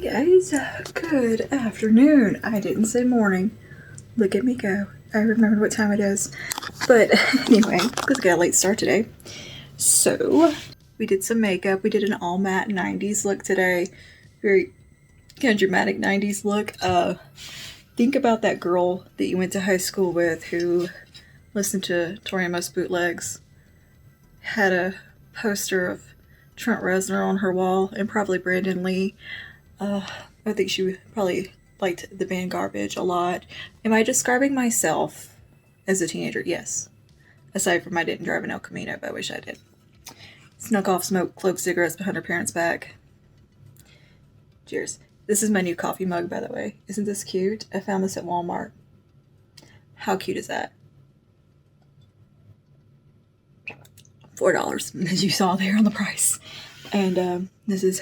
guys, good afternoon. I didn't say morning. Look at me go. I remembered what time it is. But anyway, let's get a late start today. So, we did some makeup. We did an all matte 90s look today. Very kind of dramatic 90s look. Think about that girl that you went to high school with who listened to Tori Amos bootlegs, had a poster of Trent Reznor on her wall, and probably Brandon Lee. I think she probably liked the band Garbage a lot. Am I describing myself as a teenager? Yes. Aside from I didn't drive an El Camino, but I wish I did. Snuck off, smoked clove cigarettes behind her parents' back. Cheers. This is my new coffee mug, by the way. Isn't this cute? I found this at Walmart. How cute is that? $4, as you saw there on the price. And this is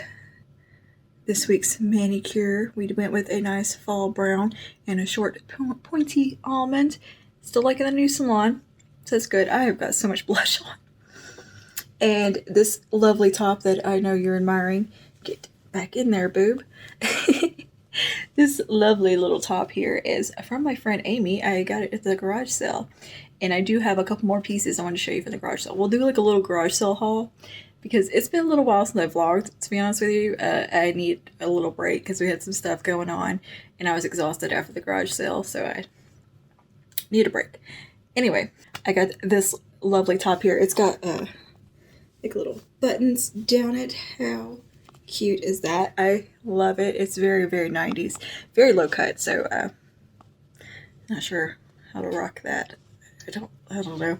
this week's manicure. We went with a nice fall brown and a short pointy almond. Still liking the new salon. So it's good. I have got so much blush on. And this lovely top that I know you're admiring. Get back in there, boob. This lovely little top here is from my friend Amy. I got it at the garage sale. And I do have a couple more pieces I want to show you for the garage sale. We'll do like a little garage sale haul. Because it's been a little while since I've vlogged, to be honest with you. I need a little break because we had some stuff going on. And I was exhausted after the garage sale, so I need a break. Anyway, I got this lovely top here. It's got like little buttons down it. How cute is that? I love it. It's very, very 90s. Very low cut, so not sure how to rock that. I don't know.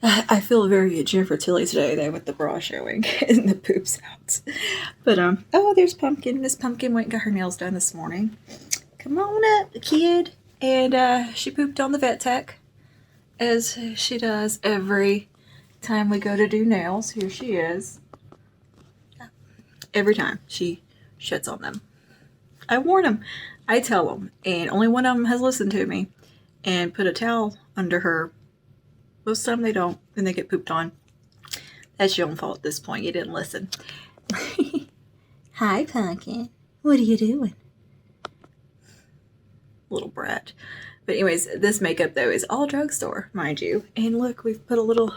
I feel very Jennifer Tilly today, though, with the bra showing and the boobs out. But, oh, there's Pumpkin. Miss Pumpkin went and got her nails done this morning. Come on up, kid. And, she pooped on the vet tech, as she does every time we go to do nails. Here she is. Every time she shits on them. I warn them. I tell them. And only one of them has listened to me and put a towel under her. Most of the time they don't, and they get pooped on. That's your own fault at this point. You didn't listen. Hi, Pumpkin. What are you doing? Little brat. But anyways, this makeup, though, is all drugstore, mind you. And look, we've put a little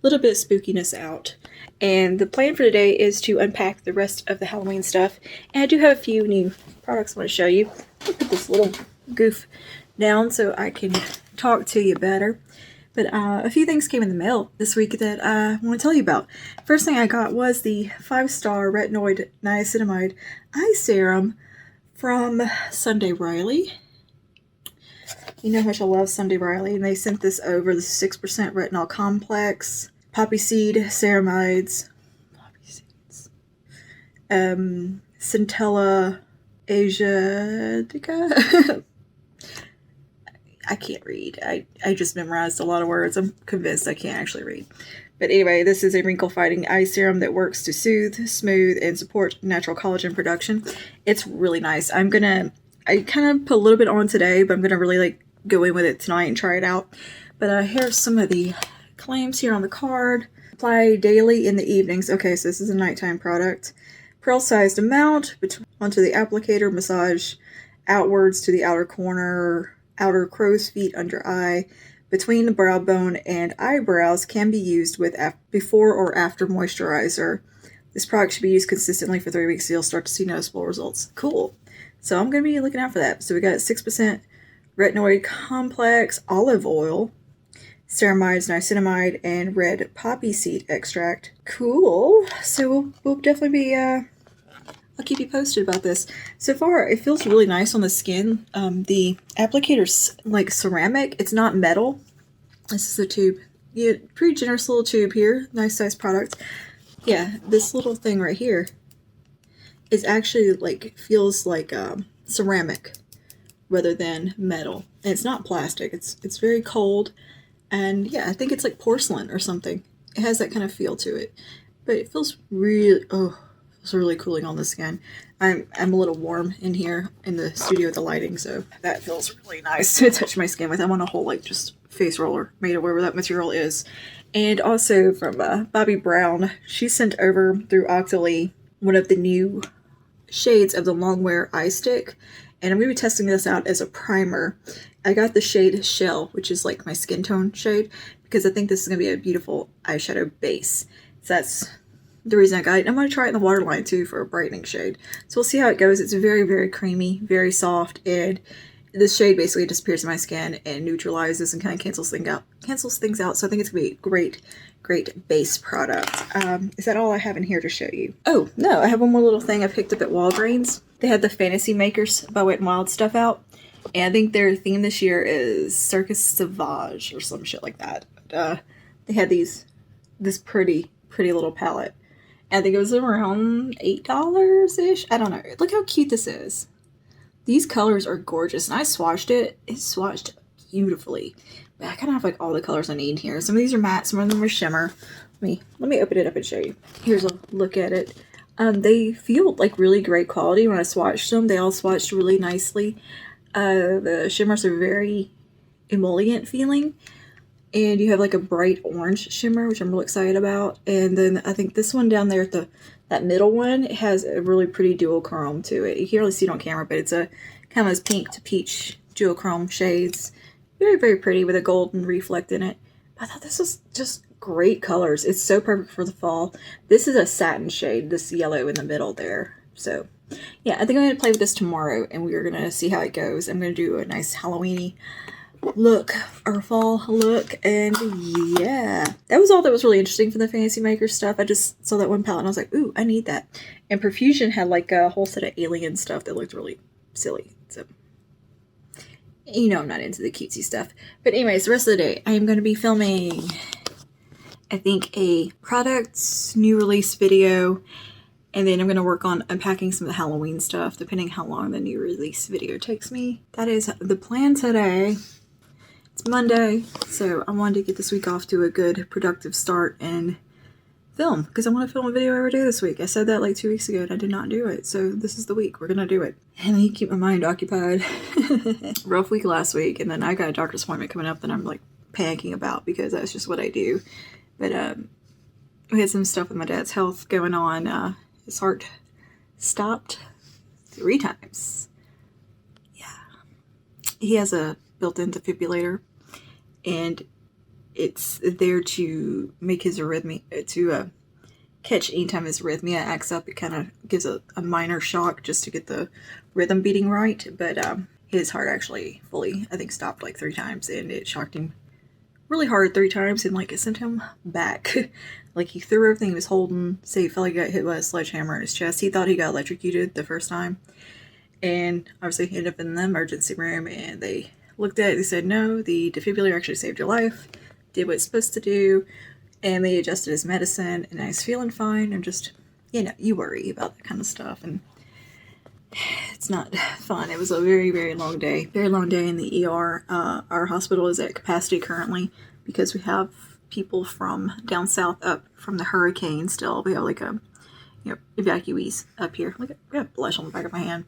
bit of spookiness out. And the plan for today is to unpack the rest of the Halloween stuff. And I do have a few new products I want to show you. I'll put this little goof down so I can talk to you better. But a few things came in the mail this week that I want to tell you about. First thing I got was the 5-star retinoid niacinamide eye serum from Sunday Riley. You know how much I love Sunday Riley, and they sent this over, the 6% retinol complex, poppy seed ceramides, Centella asiatica. I can't read. I just memorized a lot of words. I'm convinced I can't actually read. But anyway, this is a wrinkle-fighting eye serum that works to soothe, smooth, and support natural collagen production. It's really nice. I kind of put a little bit on today, but I'm going to really go in with it tonight and try it out. But here's some of the claims here on the card. Apply daily in the evenings. Okay, so this is a nighttime product. Pearl-sized amount onto the applicator. Massage outwards to the outer corner, outer crow's feet under eye, between the brow bone and eyebrows. Can be used with before or after moisturizer. This product should be used consistently for 3 weeks so you'll start to see noticeable results. Cool. So I'm going to be looking out for that. So we got 6% retinoid complex, olive oil, ceramides, niacinamide, and red poppy seed extract. Cool. So we'll definitely be I'll keep you posted about this. So far, it feels really nice on the skin. The applicator's like ceramic. It's not metal. This is a tube. Yeah, pretty generous little tube here. Nice size product. Yeah, this little thing right here is actually feels like ceramic rather than metal. And it's not plastic. It's very cold. And yeah, I think it's like porcelain or something. It has that kind of feel to it. But it feels really, it's really cooling on the skin. I'm a little warm in here in the studio with the lighting, so that feels really nice to touch my skin with. I'm on a whole just face roller made of wherever that material is. And also from Bobbi Brown, she sent over through Octoly one of the new shades of the Longwear Eye Stick, and I'm going to be testing this out as a primer. I got the shade Shell, which is like my skin tone shade, because I think this is going to be a beautiful eyeshadow base. So that's the reason I got it. I'm going to try it in the waterline too for a brightening shade. So we'll see how it goes. It's very, very creamy, very soft, and this shade basically disappears in my skin and neutralizes and kind of cancels things out. So I think it's going to be a great base product. Is that all I have in here to show you? Oh, no, I have one more little thing I picked up at Walgreens. They had the Fantasy Makers by Wet n Wild stuff out. And I think their theme this year is Circus Sauvage or some shit like that. They had this pretty little palette. I think it was around $8-ish. I don't know. Look how cute this is. These colors are gorgeous. And I swatched it. It swatched beautifully. But I kind of have like all the colors I need here. Some of these are matte. Some of them are shimmer. Let me open it up and show you. Here's a look at it. They feel like really great quality when I swatched them. They all swatched really nicely. The shimmers are very emollient feeling. And you have like a bright orange shimmer, which I'm really excited about. And then I think this one down there, that middle one, it has a really pretty duochrome to it. You can't really see it on camera, but it's a kind of those pink to peach duochrome shades. Very, very pretty with a golden reflect in it. I thought this was just great colors. It's so perfect for the fall. This is a satin shade, this yellow in the middle there. So yeah, I think I'm going to play with this tomorrow and we're going to see how it goes. I'm going to do a nice Halloween-y look, or fall look, and yeah, that was all that was really interesting from the Fantasy Maker stuff. I just saw that one palette and I was like, ooh, I need that. And Profusion had like a whole set of alien stuff that looked really silly, so you know I'm not into the cutesy stuff. But anyways, the rest of the day I am going to be filming, I think, a products new release video, and then I'm going to work on unpacking some of the Halloween stuff depending how long the new release video takes me. That is the plan today. It's Monday, so I wanted to get this week off to a good, productive start and film, because I want to film a video every day this week. I said that like 2 weeks ago and I did not do it, so this is the week. We're going to do it. And I need to keep my mind occupied. Rough week last week, and then I got a doctor's appointment coming up that I'm like panicking about because that's just what I do. But we had some stuff with my dad's health going on. His heart stopped 3 times. Yeah. He has a built-in defibrillator, and it's there to make his arrhythmia, to catch anytime his arrhythmia acts up. It kind of gives a minor shock just to get the rhythm beating right, but his heart actually fully, I think, stopped like 3 times, and it shocked him really hard 3 times, and like it sent him back. Like he threw everything he was holding, so he felt like he got hit by a sledgehammer in his chest. He thought he got electrocuted the first time, and obviously he ended up in the emergency room, and they looked at it, they said, no, the defibrillator actually saved your life, did what it's supposed to do, and they adjusted his medicine, and now he's feeling fine. And just, you know, you worry about that kind of stuff, and it's not fun. It was a very, very long day in the ER. Our hospital is at capacity currently because we have people from down south up from the hurricane still. We have like evacuees up here. Look, I got blush on the back of my hand.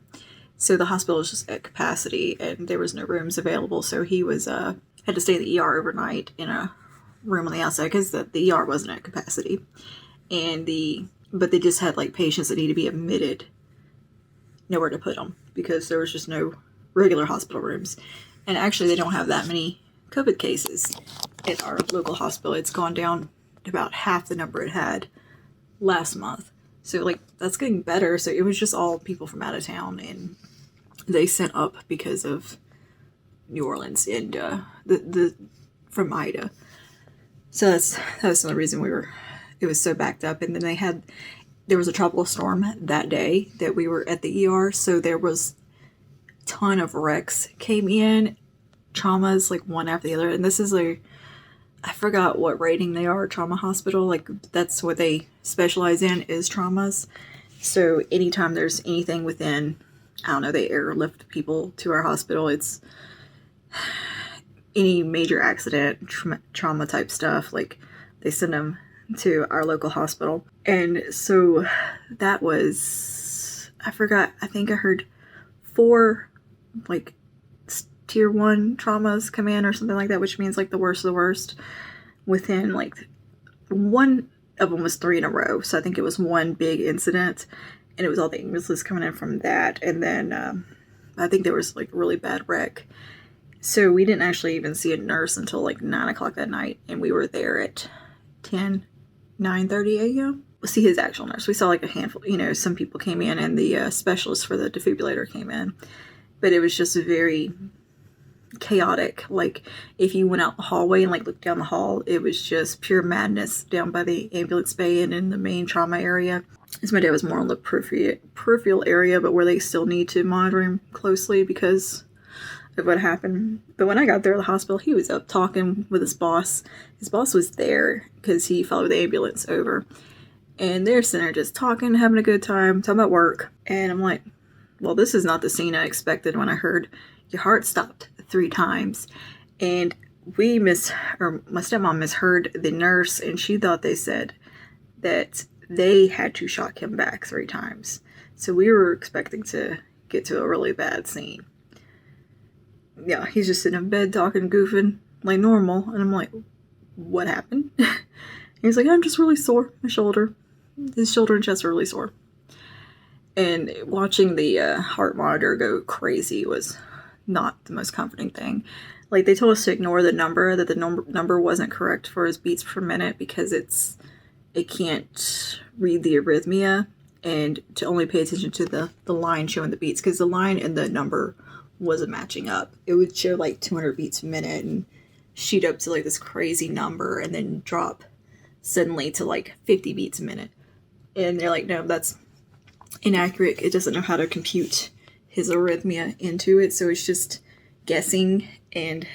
So the hospital is just at capacity, and there was no rooms available. So he was had to stay in the ER overnight in a room on the outside because the ER wasn't at capacity, but they just had like patients that need to be admitted, nowhere to put them because there was just no regular hospital rooms. And actually, they don't have that many COVID cases at our local hospital. It's gone down to about half the number it had last month. So like that's getting better. So it was just all people from out of town, and they sent up because of New Orleans and the from Ida. So that's the reason it was so backed up. And then there was a tropical storm that day that we were at the ER. So there was a ton of wrecks came in, traumas like one after the other. And this is I forgot what rating they are, trauma hospital. Like that's what they specialize in, is traumas. So anytime there's anything within, I don't know, they airlift people to our hospital. It's any major accident, trauma type stuff, like they send them to our local hospital. And so that was, I forgot, I think I heard 4 like tier 1 traumas come in or something like that, which means like the worst of the worst. Within like one of them was 3 in a row. So I think it was one big incident. and it was all the ambulances coming in from that. And then I think there was like a really bad wreck. So we didn't actually even see a nurse until like 9 o'clock that night, and we were there at 9:30 a.m. We'll see his actual nurse. We saw like a handful, some people came in, and the specialist for the defibrillator came in. But it was just very chaotic. Like, if you went out the hallway and like looked down the hall, it was just pure madness down by the ambulance bay and in the main trauma area. As my dad was more on the peripheral area, but where they still need to monitor him closely because of what happened. But when I got there at the hospital, he was up talking with his boss. His boss was there because he followed the ambulance over. And they're sitting there just talking, having a good time, talking about work. And I'm like, well, this is not the scene I expected when I heard your heart stopped 3 times. And my stepmom misheard the nurse, and she thought they said that they had to shock him back 3 times. So we were expecting to get to a really bad scene. Yeah, he's just sitting in bed talking, goofing, like normal. And I'm like, what happened? He's like, I'm just really sore. My shoulder. His shoulder and chest are really sore. And watching the heart monitor go crazy was not the most comforting thing. Like, they told us to ignore the number, that the number wasn't correct for his beats per minute because it can't read the arrhythmia, and to only pay attention to the line showing the beats, because the line and the number wasn't matching up. It would show like 200 beats a minute and shoot up to like this crazy number and then drop suddenly to like 50 beats a minute. And they're like, no, that's inaccurate. It doesn't know how to compute his arrhythmia into it, so it's just guessing. And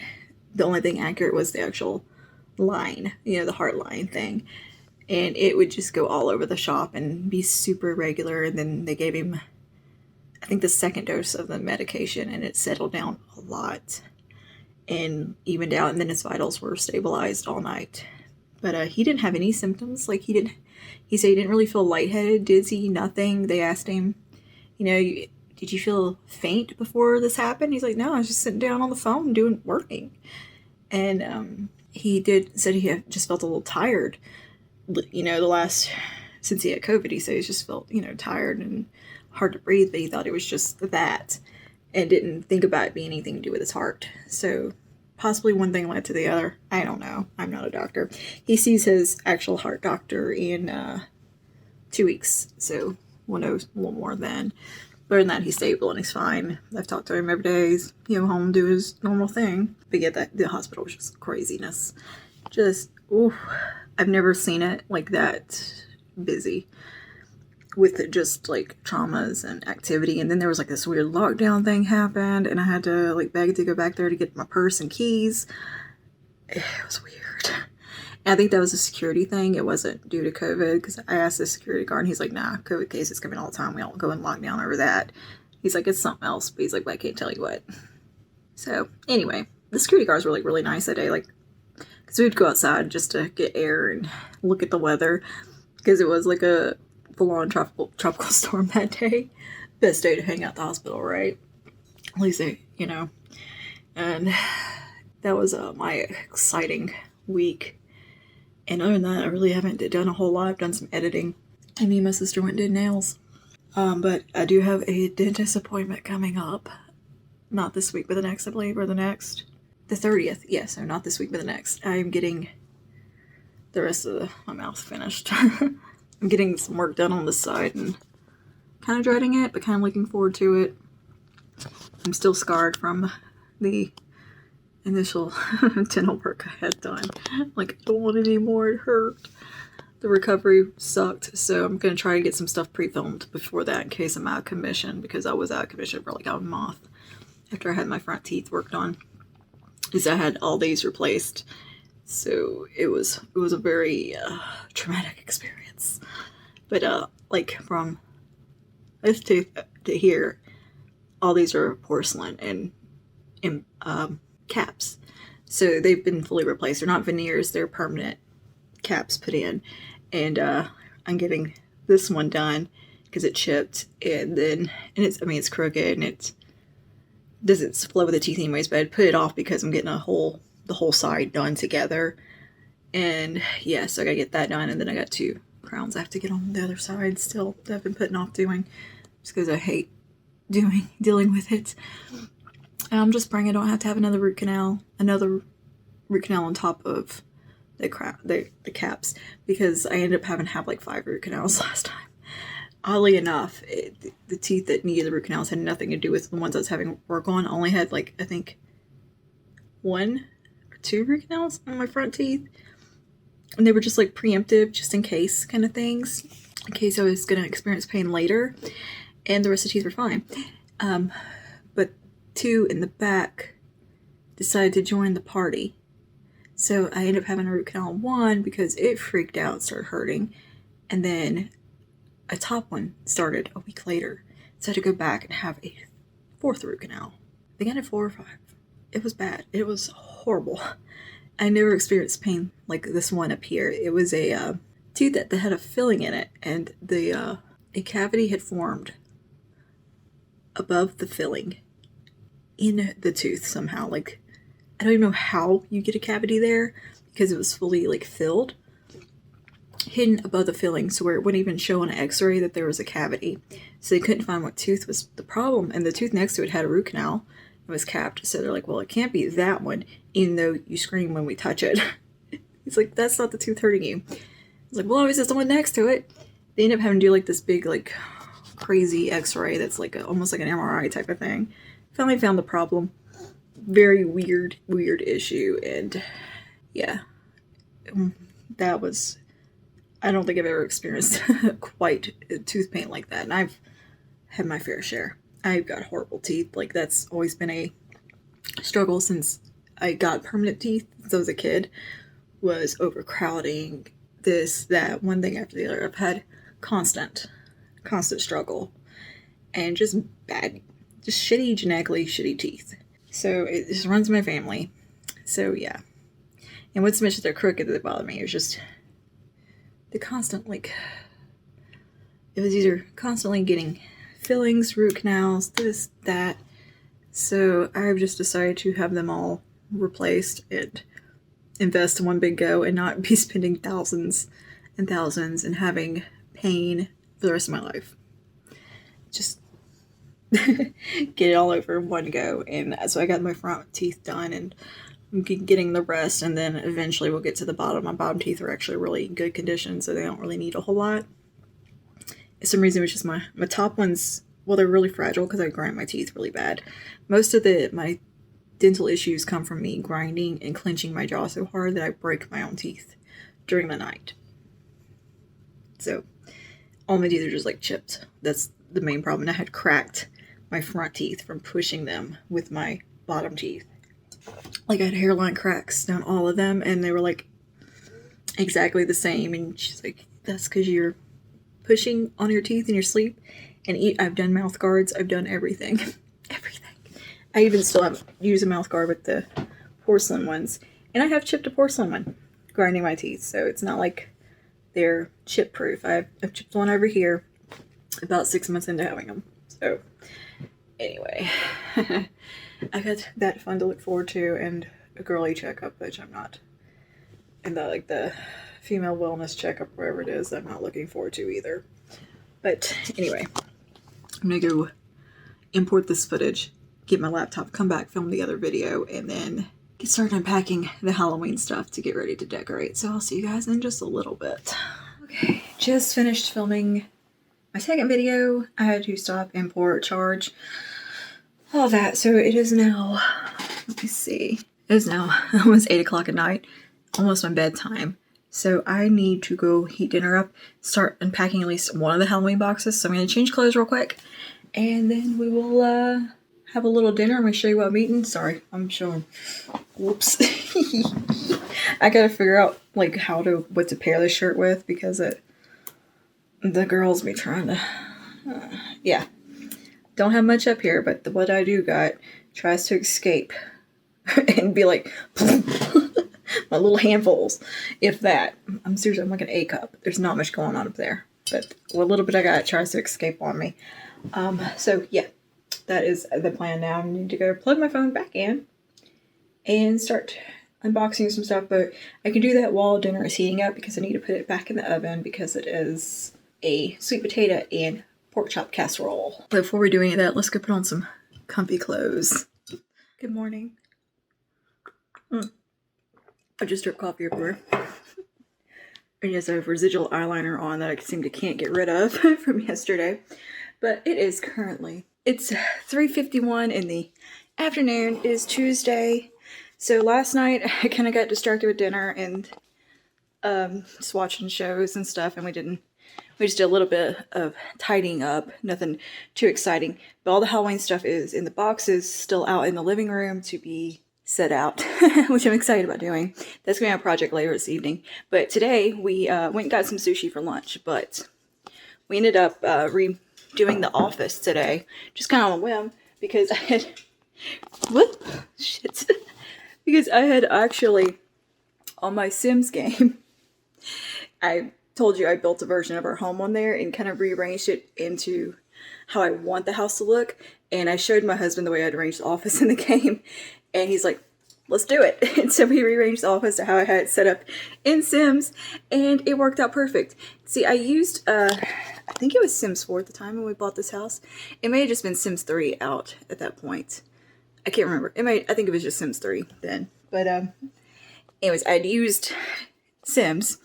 the only thing accurate was the actual line, the heart line thing. And it would just go all over the shop and be super irregular. And then they gave him, I think, the second dose of the medication, and it settled down a lot and evened out. And then his vitals were stabilized all night. But he didn't have any symptoms. Like, he said he didn't really feel lightheaded, dizzy, nothing. They asked him, did you feel faint before this happened? He's like, no, I was just sitting down on the phone working. And he said he had just felt a little tired. Since he had COVID, he said he just felt, tired and hard to breathe, but he thought it was just that and didn't think about it being anything to do with his heart. So possibly one thing led to the other. I don't know. I'm not a doctor. He sees his actual heart doctor in 2 weeks, so we'll know a little more then. Other than that, he's stable and he's fine. I've talked to him every day. He's home, do his normal thing. But yeah, the hospital was just craziness. Just, ooh, I've never seen it like that busy with just like traumas and activity. And then there was like this weird lockdown thing happened, and I had to like beg to go back there to get my purse and keys. It was weird. And I think that was a security thing. It wasn't due to COVID, because I asked the security guard and he's like, nah, COVID cases come in all the time. We don't go in lockdown over that. He's like, it's something else. But he's like, well, I can't tell you what. So anyway, the security guards were like really nice that day. Like, because we would go outside just to get air and look at the weather, because it was like a full-on tropical storm that day. Best day to hang out at the hospital, right? At least and that was my exciting week. And other than that, I really haven't done a whole lot. I've done some editing. I mean, my sister went and did nails. But I do have a dentist appointment coming up. Not this week, but the next, I believe, or the next. The 30th. Yes, no, not this week, but the next. I'm getting the rest of my mouth finished. I'm getting some work done on this side and kind of dreading it, but kind of looking forward to it. I'm still scarred from the initial dental work I had done. Like, I don't want it anymore. It hurt. The recovery sucked, so I'm going to try to get some stuff pre-filmed before that in case I'm out of commission, because I was out of commission for like a month after I had my front teeth worked on, because I had all these replaced. So it was a very traumatic experience. But like from this to here, all these are porcelain and caps. So they've been fully replaced. They're not veneers, they're permanent caps put in. And I'm getting this one done because it chipped, and it's crooked and it doesn't flow with the teeth anyways, but I'd put it off because I'm getting the whole side done together. And yeah, so I gotta get that done, and then I got to crowns I have to get on the other side still that I've been putting off doing just because I hate dealing with it. And I'm just praying I don't have to have another root canal on top of the caps, because I ended up having to have like 5 root canals last time. Oddly enough, the teeth that needed the root canals had nothing to do with the ones I was having work on. I only had like, I think 1 or 2 root canals on my front teeth. And they were just like preemptive, just in case kind of things, in case I was going to experience pain later. And the rest of the teeth were fine. But 2 in the back decided to join the party. So I ended up having a root canal on 1 because it freaked out and started hurting. And then a top one started a week later. So I had to go back and have a 4th root canal. I think I had 4 or 5. It was bad. It was horrible. I never experienced pain like this one up here. It was a tooth that had a filling in it, and a cavity had formed above the filling in the tooth somehow. Like, I don't even know how you get a cavity there, because it was fully like filled, hidden above the filling, so where it wouldn't even show on an x-ray that there was a cavity. So they couldn't find what tooth was the problem, and the tooth next to it had a root canal. It was capped, so they're like, well, it can't be that one, even though you scream when we touch it. He's like, that's not the tooth hurting you. I was like, well, obviously it's the one next to it. They end up having to do like this big, like, crazy x-ray that's like almost like an MRI type of thing. Finally found the problem. Very weird issue, and yeah, that was, I don't think I've ever experienced quite tooth pain like that, and I've had my fair share. I've got horrible teeth. Like, that's always been a struggle since I got permanent teeth since I was a kid, was overcrowding, this, that, one thing after the other. I've had constant struggle, and just shitty, genetically shitty teeth. So it just runs my family. So yeah. And what's mentioned they're crooked that bother me. It was just the constant, like, it was either constantly getting fillings, root canals, this, that. So I've just decided to have them all replaced and invest in one big go and not be spending thousands and thousands and having pain for the rest of my life. Just get it all over in one go. And so I got my front teeth done, and I'm getting the rest, and then eventually we'll get to the bottom. My bottom teeth are actually really good condition, so they don't really need a whole lot. For some reason, it's just my top ones, well, they're really fragile because I grind my teeth really bad. Most of my dental issues come from me grinding and clenching my jaw so hard that I break my own teeth during the night. So all my teeth are just like chipped. That's the main problem. And I had cracked my front teeth from pushing them with my bottom teeth. Like, I had hairline cracks down all of them, and they were like exactly the same. And she's like, that's because you're pushing on your teeth in your sleep. And I've done mouth guards. I've done everything. Everything. I even still have used a mouth guard with the porcelain ones. And I have chipped a porcelain one grinding my teeth. So it's not like they're chip proof. I've chipped one over here about 6 months into having them. So anyway, I got that fun to look forward to, and a girly checkup, which I'm not. And the female wellness checkup, wherever it is, I'm not looking forward to either. But anyway, I'm going to go import this footage, get my laptop, come back, film the other video, and then get started unpacking the Halloween stuff to get ready to decorate. So I'll see you guys in just a little bit. Okay, just finished filming my second video. I had to stop, import, charge, all that. So it is now, let me see, it is now almost 8 o'clock at night, almost my bedtime. So I need to go heat dinner up, start unpacking at least one of the Halloween boxes. So I'm going to change clothes real quick, and then we will have a little dinner. I'm going to show you what I'm eating. Sorry, I'm showing. Whoops. I got to figure out like what to pair this shirt with, because the girls be trying to, yeah. Don't have much up here, but what I do got tries to escape and be like, my little handfuls, if that. I'm seriously, I'm like an A cup. There's not much going on up there, but what little bit I got tries to escape on me. So yeah, that is the plan now. I need to go plug my phone back in and start unboxing some stuff, but I can do that while dinner is heating up because I need to put it back in the oven because it is a sweet potato and pork chop casserole. Before we do any of that, let's go put on some comfy clothes. Good morning. I just dripped coffee everywhere. And yes, I have residual eyeliner on that I can't get rid of from yesterday. But it is currently, it's 3:51 in the afternoon. It is Tuesday. So last night I kind of got distracted with dinner and just watching shows and stuff, and we just did a little bit of tidying up, nothing too exciting. But all the Halloween stuff is in the boxes, still out in the living room to be set out, which I'm excited about doing. That's going to be a project later this evening. But today we went and got some sushi for lunch, but we ended up redoing the office today, just kind of on a whim, because I had, because I had actually, on my Sims game, I told you I built a version of our home on there and kind of rearranged it into how I want the house to look. And I showed my husband the way I'd arranged the office in the game. And he's like, let's do it. And so we rearranged the office to how I had it set up in Sims. And it worked out perfect. See, I used, I think it was Sims 4 at the time when we bought this house. It may have just been Sims 3 out at that point. I can't remember. I think it was just Sims 3 then. But anyways, I'd used Sims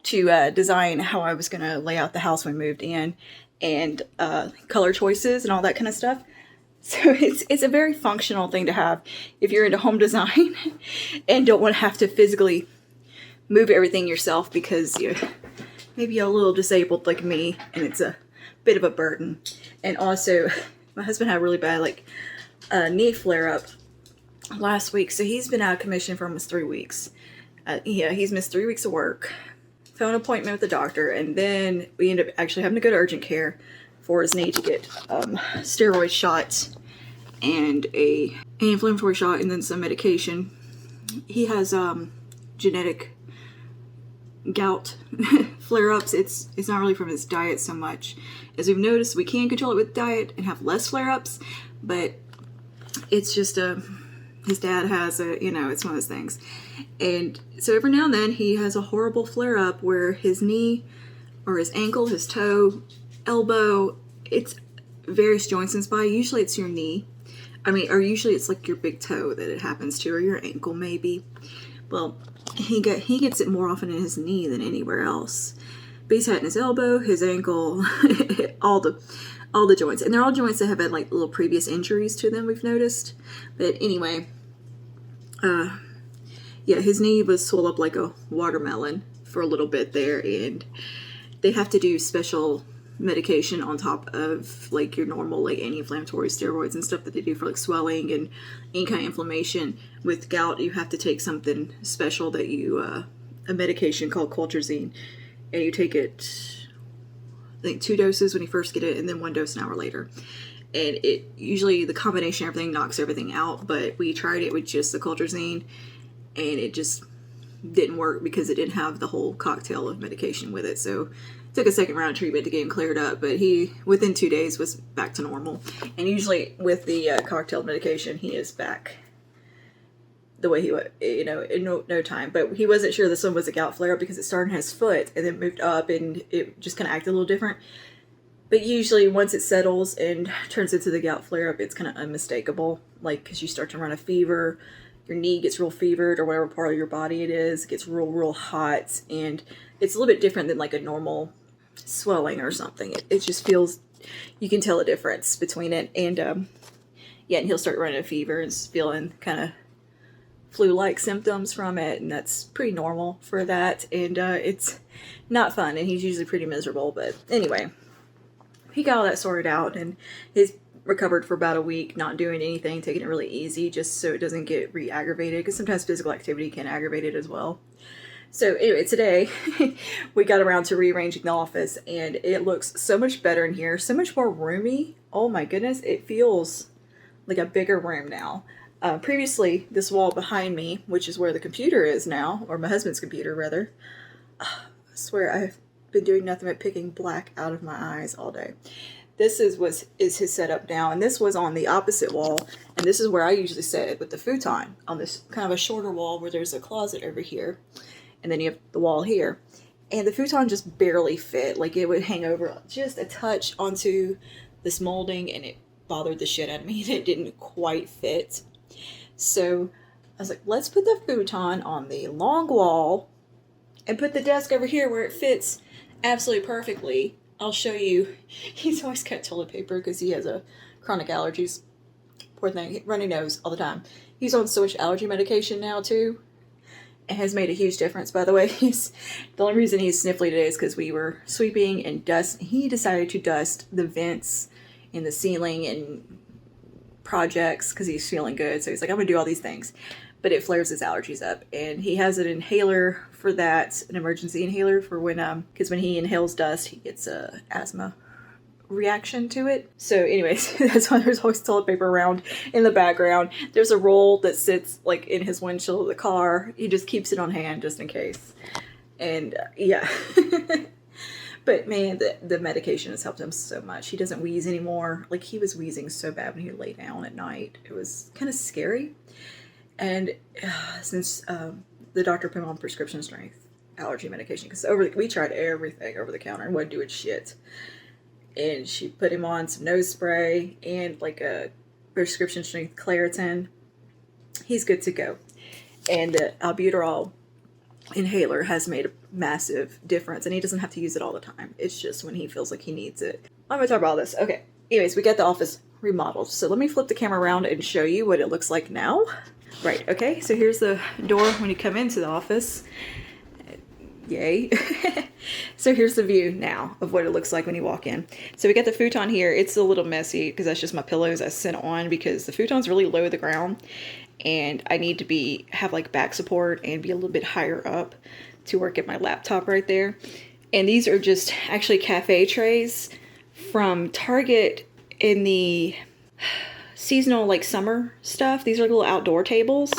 to design how I was going to lay out the house when we moved in, and color choices and all that kind of stuff. So it's a very functional thing to have if you're into home design and don't want to have to physically move everything yourself because you're maybe a little disabled like me and it's a bit of a burden. And also, my husband had a really bad knee flare-up last week, so he's been out of commission for almost 3 weeks. He's missed 3 weeks of work, phone appointment with the doctor, and then we ended up actually having to go to urgent care for his knee to get steroid shots and an inflammatory shot and then some medication. He has genetic gout flare-ups. It's not really from his diet so much. As we've noticed, we can control it with diet and have less flare-ups, but it's just his dad has it's one of those things. And so every now and then he has a horrible flare-up where his knee or his ankle, his toe, elbow, it's various joints in his body. Usually it's your knee. Or usually it's like your big toe that it happens to, or your ankle maybe. Well, he gets it more often in his knee than anywhere else. But he's had it in his elbow, his ankle, all the joints. And they're all joints that have had little previous injuries to them, we've noticed. But anyway, his knee was swelled up like a watermelon for a little bit there, and they have to do special medication on top of your normal anti-inflammatory steroids and stuff that they do for swelling and any kind of inflammation. With gout, you have to take something special that a medication called colchicine, and you take it I think 2 doses when you first get it and then 1 dose an hour later. And it usually the combination of everything knocks everything out, but we tried it with just the colchicine and it just didn't work because it didn't have the whole cocktail of medication with it. So took a second round of treatment to get him cleared up, but he within 2 days was back to normal. And usually with the cocktail medication, he is back the way he was, in no time. But he wasn't sure this one was a gout flare because it started in his foot and then moved up and it just kind of acted a little different. But usually once it settles and turns into the gout flare-up, it's kind of unmistakable. Because you start to run a fever, your knee gets real fevered, or whatever part of your body it is, it gets real, real hot. And it's a little bit different than a normal swelling or something. It just feels, you can tell the difference between it. And and he'll start running a fever and feeling kind of flu-like symptoms from it. And that's pretty normal for that. And it's not fun. And he's usually pretty miserable. But anyway, he got all that sorted out and he's recovered for about a week, not doing anything, taking it really easy just so it doesn't get re-aggravated, because sometimes physical activity can aggravate it as well. So anyway, today we got around to rearranging the office and it looks so much better in here, so much more roomy. Oh my goodness, it feels like a bigger room now. Previously, this wall behind me, which is where the computer is now, or my husband's computer rather, I swear I've been doing nothing but picking black out of my eyes all day. This is his setup now, and this was on the opposite wall, and this is where I usually sit with the futon on this kind of a shorter wall where there's a closet over here, and then you have the wall here. And the futon just barely fit. Like, it would hang over just a touch onto this molding, and it bothered the shit out of me, and it didn't quite fit. So I was like, let's put the futon on the long wall and put the desk over here where it fits absolutely perfectly. I'll show you. He's always got toilet paper because he has a chronic allergies. Poor thing. Runny nose all the time. He's on so much allergy medication now too. It has made a huge difference, by the way. The only reason he's sniffly today is because we were sweeping and he decided to dust the vents in the ceiling and projects because he's feeling good. So he's like, I'm gonna do all these things, but it flares his allergies up, and he has an inhaler for that, an emergency inhaler for when because when he inhales dust, he gets a asthma reaction to it. So anyways, that's why there's always toilet paper around in the background. There's a roll that sits like in his windshield of the car. He just keeps it on hand just in case. And yeah. But man, the medication has helped him so much. He doesn't wheeze anymore. Like, he was wheezing so bad when he would lay down at night. It was kind of scary. And since the doctor put him on prescription strength allergy medication, because we tried everything over the counter and wouldn't do it shit. And she put him on some nose spray and like a prescription strength Claritin. He's good to go. And the albuterol inhaler has made a massive difference, and he doesn't have to use it all the time. It's just when he feels like he needs it. I'm gonna talk about all this. Okay. Anyways, we got the office remodeled. So let me flip the camera around and show you what it looks like now. Right. Okay. So here's the door when you come into the office. Yay. So here's the view now of what it looks like when you walk in. So we got the futon here. It's a little messy because that's just my pillows I sit on, because the futon's really low to the ground, and I need to have like back support and be a little bit higher up to work at my laptop right there. And these are just actually cafe trays from Target in the seasonal, like, summer stuff. These are little outdoor tables,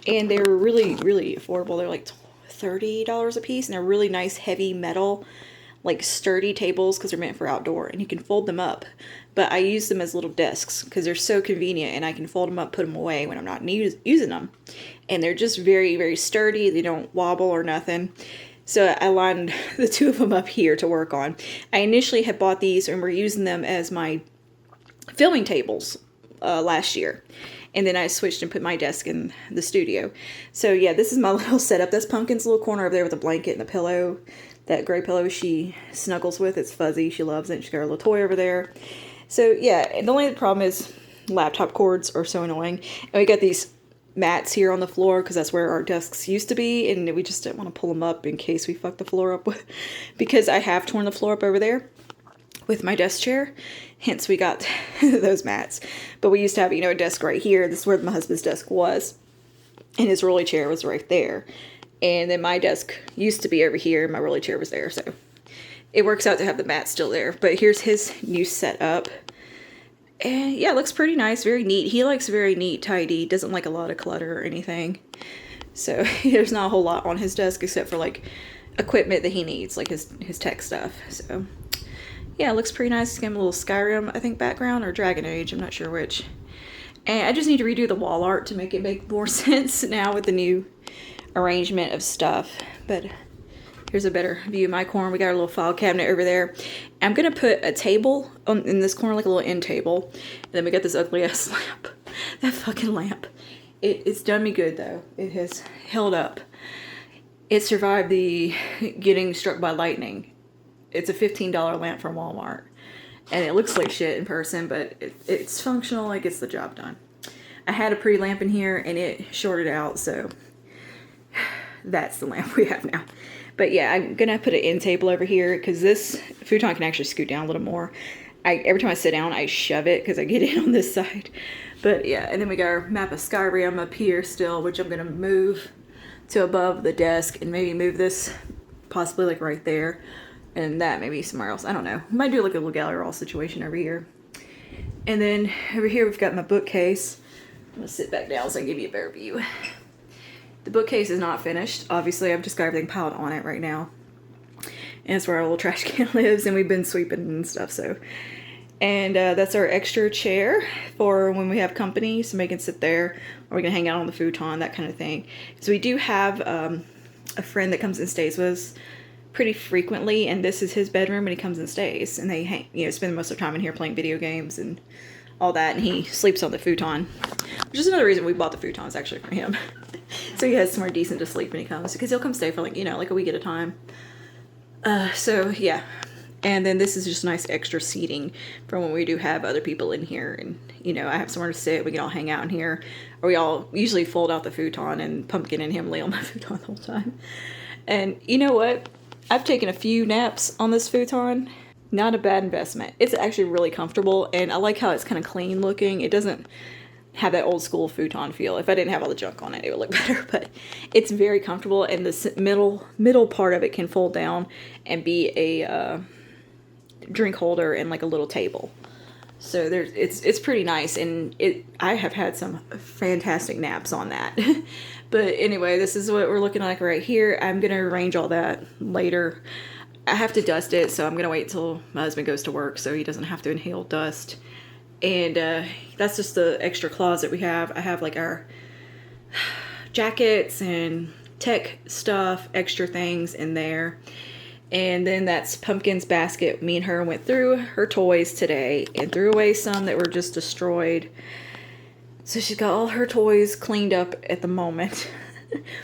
and they're really, really affordable. They're like $30 a piece, and they're really nice, heavy metal, like sturdy tables because they're meant for outdoor, and you can fold them up. But I use them as little desks because they're so convenient, and I can fold them up, put them away when I'm not using them. And they're just very, very sturdy. They don't wobble or nothing. So I lined the two of them up here to work on. I initially had bought these and were using them as my filming tables last year. And then I switched and put my desk in the studio. So yeah, this is my little setup. That's Pumpkin's little corner over there with a blanket and a pillow. That gray pillow she snuggles with. It's fuzzy. She loves it. She's got her little toy over there. So yeah, and the only problem is laptop cords are so annoying. And we got these mats here on the floor because that's where our desks used to be, and we just didn't want to pull them up in case we fuck the floor up because I have torn the floor up over there with my desk chair, hence we got those mats. But we used to have, a desk right here. This is where my husband's desk was, and his rolly chair was right there. And then my desk used to be over here, and my rolly chair was there, so it works out to have the mat still there. But here's his new setup. And yeah, it looks pretty nice, very neat. He likes very neat, tidy, doesn't like a lot of clutter or anything. So there's not a whole lot on his desk except for like equipment that he needs, like his tech stuff. So yeah, it looks pretty nice. He's got a little Skyrim, I think, background, or Dragon Age, I'm not sure which. And I just need to redo the wall art to make it make more sense now with the new arrangement of stuff. But here's a better view of my corner. We got our little file cabinet over there. I'm going to put a table in this corner, like a little end table. And then we got this ugly ass lamp. That fucking lamp. It's done me good, though. It has held up. It survived the getting struck by lightning. It's a $15 lamp from Walmart. And it looks like shit in person, but it's functional. It gets the job done. I had a pretty lamp in here, and it shorted out, so that's the lamp we have now. But yeah, I'm going to put an end table over here because this futon can actually scoot down a little more. Every time I sit down, I shove it because I get in on this side. But yeah, and then we got our map of Skyrim up here still, which I'm going to move to above the desk and maybe move this possibly like right there. And that maybe somewhere else. I don't know. Might do like a little gallery wall situation over here. And then over here we've got my bookcase. I'm going to sit back down so I can give you a better view. The bookcase is not finished. Obviously, I've just got everything piled on it right now. And it's where our little trash can lives, and we've been sweeping and stuff, so And that's our extra chair for when we have company. Somebody can sit there, or we can hang out on the futon, that kind of thing. So we do have a friend that comes and stays with us pretty frequently, and this is his bedroom, and he comes and stays, and they spend most of their time in here playing video games and all that, and he sleeps on the futon, which is another reason we bought the futons, actually, for him. So he has somewhere decent to sleep when he comes, because he'll come stay for like a week at a time. So yeah, and then this is just nice extra seating for when we do have other people in here, and I have somewhere to sit. We can all hang out in here, or we all usually fold out the futon, and Pumpkin and him lay on the futon the whole time. And you know what? I've taken a few naps on this futon. Not a bad investment. It's actually really comfortable, and I like how it's kind of clean looking. It doesn't have that old school futon feel. If I didn't have all the junk on it, it would look better, but it's very comfortable, and the middle part of it can fold down and be a drink holder and like a little table. So it's pretty nice, and I have had some fantastic naps on that. But anyway, this is what we're looking like right here. I'm gonna arrange all that later. I have to dust it, so I'm gonna wait till my husband goes to work so he doesn't have to inhale dust. And that's just the extra closet we have. I have like our jackets and tech stuff, extra things in there. And then that's Pumpkin's basket. Me and her went through her toys today and threw away some that were just destroyed. So she's got all her toys cleaned up at the moment.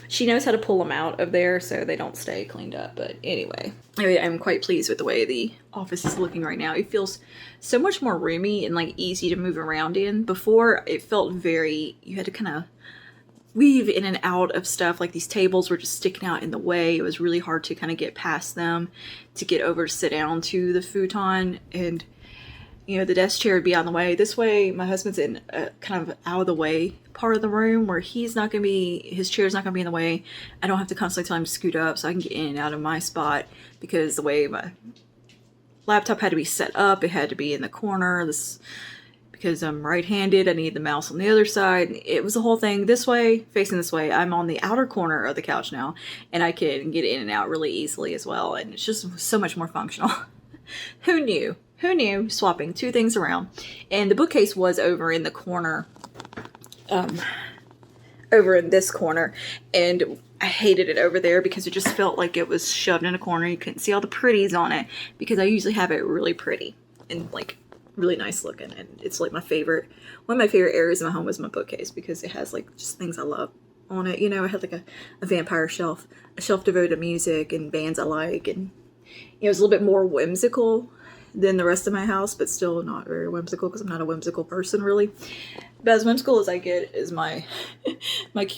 She knows how to pull them out of there so they don't stay cleaned up. But anyway, I'm quite pleased with the way the office is looking right now. It feels so much more roomy and like easy to move around in. Before, it felt you had to kind of weave in and out of stuff. Like these tables were just sticking out in the way. It was really hard to kind of get past them to get over to sit down to the futon, and the desk chair would be out in the way. This way, my husband's in a kind of out of the way part of the room where his chair's not going to be in the way. I don't have to constantly tell him to scoot up, so I can get in and out of my spot, because the way my laptop had to be set up, it had to be in the corner. Because I'm right-handed, I need the mouse on the other side. It was a whole thing. This way, facing this way, I'm on the outer corner of the couch now, and I can get in and out really easily as well, and it's just so much more functional. Who knew? Who knew? Swapping two things around. And the bookcase was over in the corner, over in this corner, and I hated it over there because it just felt like it was shoved in a corner. You couldn't see all the pretties on it, because I usually have it really pretty and like really nice looking, and it's like one of my favorite areas in my home is my bookcase, because it has like just things I love on it. I had like a vampire shelf, a shelf devoted to music and bands I like, and it's a little bit more whimsical than the rest of my house, but still not very whimsical, because I'm not a whimsical person really. But as whimsical as I get is my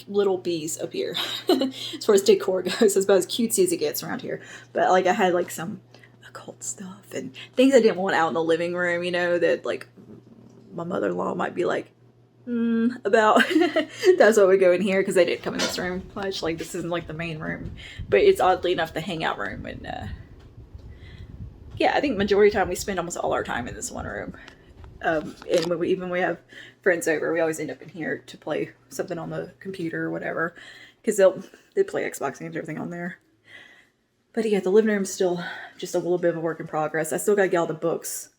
little bees up here. As far as decor goes, it's about as cutesy as it gets around here. But like I had like some occult stuff and things I didn't want out in the living room, that like my mother-in-law might be like about. That's why we go in here, because they didn't come in this room much. Like this isn't like the main room, but it's oddly enough the hangout room. And yeah, I think majority of the time we spend almost all our time in this one room. And when we have friends over, we always end up in here to play something on the computer or whatever, because they play Xbox and everything on there. But yeah, the living room is still just a little bit of a work in progress. I still got to get all the books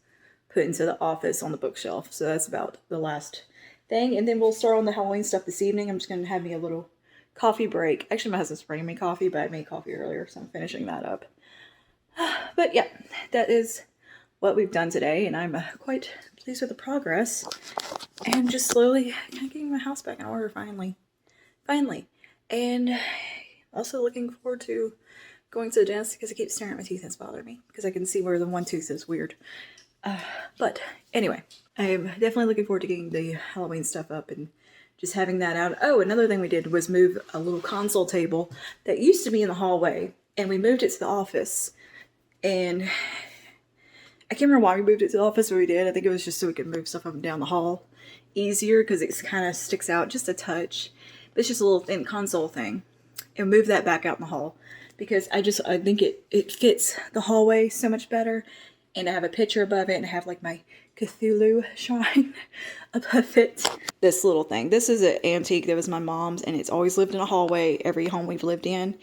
put into the office on the bookshelf, so that's about the last thing. And then we'll start on the Halloween stuff this evening. I'm just going to have me a little coffee break. Actually, my husband's bringing me coffee, but I made coffee earlier, so I'm finishing that up. But yeah, that is what we've done today, and I'm quite pleased with the progress, and just slowly kind of getting my house back in order finally. And also looking forward to going to the dentist, because I keep staring at my teeth and it's bothering me, because I can see where the one tooth is weird. But anyway, I'm definitely looking forward to getting the Halloween stuff up and just having that out. Oh, another thing we did was move a little console table that used to be in the hallway, and we moved it to the office. And I can't remember why we moved it to the office, but we did. I think it was just so we could move stuff up and down the hall easier, because it kind of sticks out just a touch. But it's just a little thin console thing. And move that back out in the hall, because I think it fits the hallway so much better. And I have a picture above it, and I have like my Cthulhu shrine above it. This little thing. This is an antique that was my mom's, and it's always lived in a hallway every home we've lived in.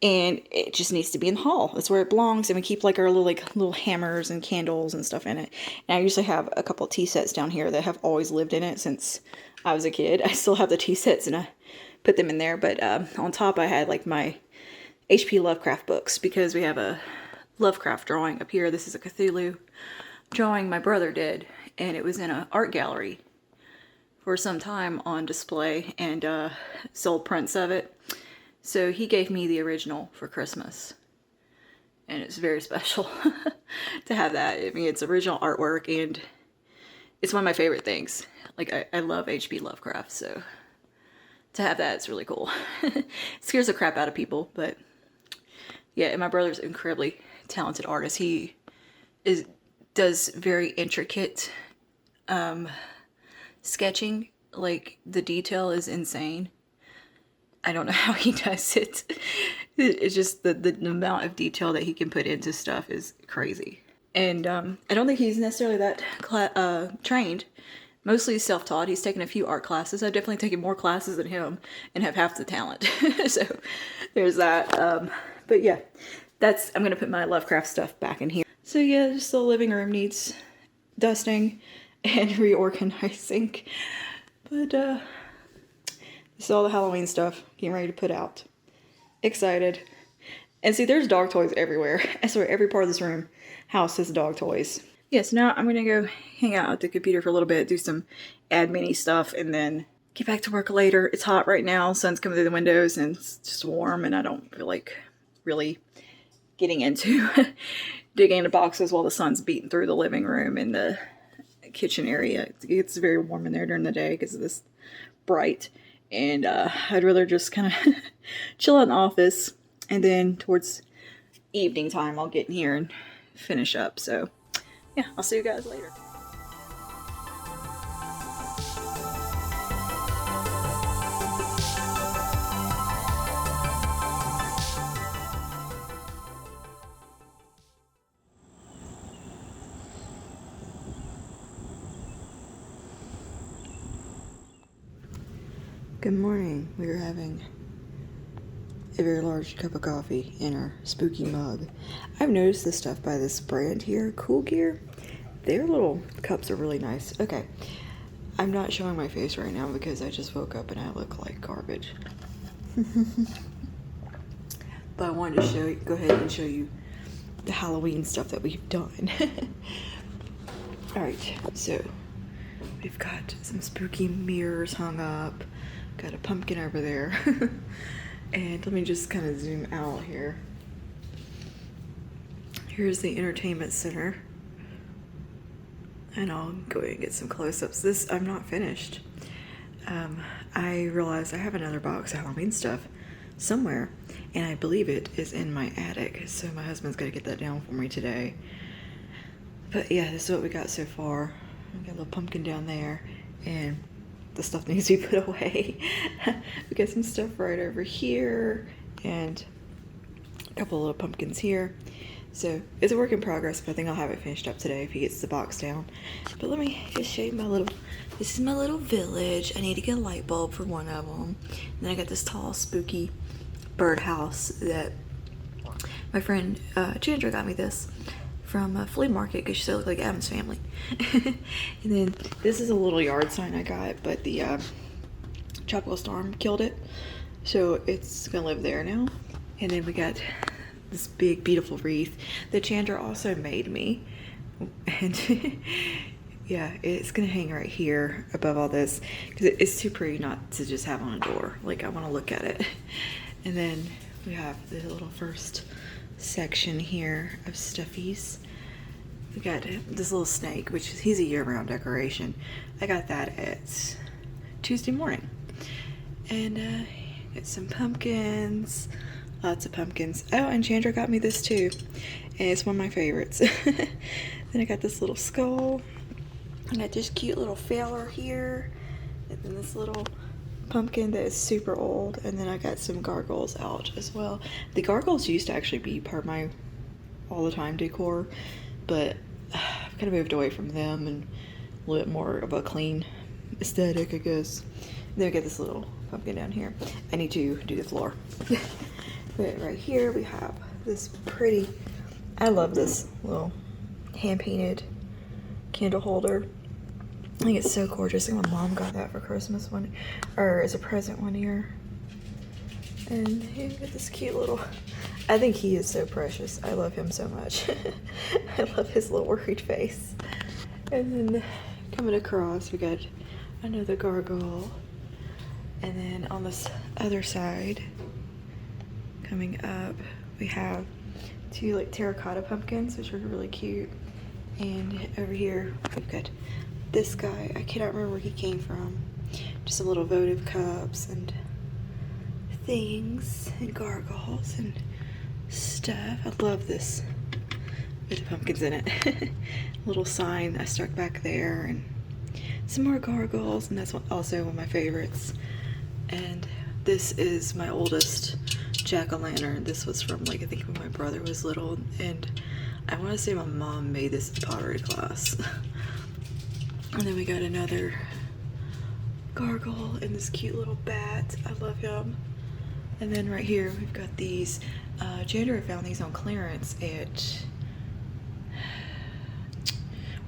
and it just needs to be in the hall. That's where it belongs. And we keep like our little hammers and candles and stuff in it. And I usually have a couple of tea sets down here that have always lived in it since I was a kid. I still have the tea sets and I put them in there. But on top I had like my HP Lovecraft books, because we have a Lovecraft drawing up here. This is a Cthulhu drawing my brother did, and it was in an art gallery for some time on display, and sold prints of it. So he gave me the original for Christmas, and it's very special to have that. I mean, it's original artwork, and it's one of my favorite things. Like, I love H.P. Lovecraft, so to have that, it's really cool. It scares the crap out of people, but yeah, and my brother's an incredibly talented artist. He does very intricate sketching. Like, the detail is insane. I don't know how he does it. It's just the amount of detail that he can put into stuff is crazy. And I don't think he's necessarily that trained. Mostly self-taught. He's taken a few art classes. I've definitely taken more classes than him and have half the talent. So there's that. But yeah, I'm going to put my Lovecraft stuff back in here. So yeah, just the living room needs dusting and reorganizing. But this is all the Halloween stuff getting ready to put out. Excited. And see, there's dog toys everywhere. I swear every part of this house has dog toys. Yeah, so now I'm going to go hang out at the computer for a little bit, do some admin-y stuff, and then get back to work later. It's hot right now. Sun's coming through the windows, and it's just warm, and I don't feel like really getting into digging into boxes while the sun's beating through the living room and the kitchen area. It gets very warm in there during the day because of this bright. And I'd rather just kind of chill out in the office, and then towards evening time I'll get in here and finish up. So yeah, I'll see you guys later. Good morning. We are having a very large cup of coffee in our spooky mug. I've noticed this stuff by this brand here, Cool Gear. Their little cups are really nice. Okay, I'm not showing my face right now because I just woke up and I look like garbage. But I wanted to go ahead and show you the Halloween stuff that we've done. Alright, so we've got some spooky mirrors hung up. Got a pumpkin over there. And let me just kind of zoom out here. Here's the entertainment center. And I'll go ahead and get some close-ups. I'm not finished. I realized I have another box of Halloween stuff somewhere, and I believe it is in my attic. So my husband's gonna get that down for me today. But yeah, this is what we got so far. We got a little pumpkin down there, and the stuff needs to be put away. We got some stuff right over here, and a couple little pumpkins here. So it's a work in progress, but I think I'll have it finished up today if he gets the box down. But let me just show you this is my little village. I need to get a light bulb for one of them. And then I got this tall, spooky birdhouse that my friend Chandra got me this from a flea market because she said it looked like Adam's Family. And then this is a little yard sign I got, but the tropical storm killed it, so it's gonna live there now. And then we got this big beautiful wreath that Chandra also made me, and yeah, it's gonna hang right here above all this because it's too pretty not to just have on a door. Like, I want to look at it. And then we have the little first section here of stuffies. We got this little snake, which he's a year-round decoration. I got that at Tuesday morning. And got some pumpkins, lots of pumpkins. Oh, and Chandra got me this too, and it's one of my favorites. Then I got this little skull. I got this cute little feller here, and then this little pumpkin that is super old, and then I got some gargoyles out as well. The gargoyles used to actually be part of my all the time decor, but I've kind of moved away from them and a little bit more of a clean aesthetic, I guess. And then I got this little pumpkin down here. I need to do the floor. But right here we have this pretty, I love this little hand-painted candle holder. I think it's so gorgeous. I think my mom got that for Christmas or as a present one year. And here we got this cute little, I think he is so precious. I love him so much. I love his little worried face. And then coming across, we got another gargoyle. And then on this other side, coming up, we have two like terracotta pumpkins, which are really cute. And over here, we've got this guy. I cannot remember where he came from. Just some little votive cups and things and gargoyles and stuff. I love this with the pumpkins in it. Little sign I stuck back there, and some more gargoyles, and that's also one of my favorites. And this is my oldest jack-o'-lantern. This was from like I think when my brother was little, and I want to say my mom made this pottery class. And then we got another gargoyle and this cute little bat. I love him. And then right here we've got these. Jandra found these on clearance at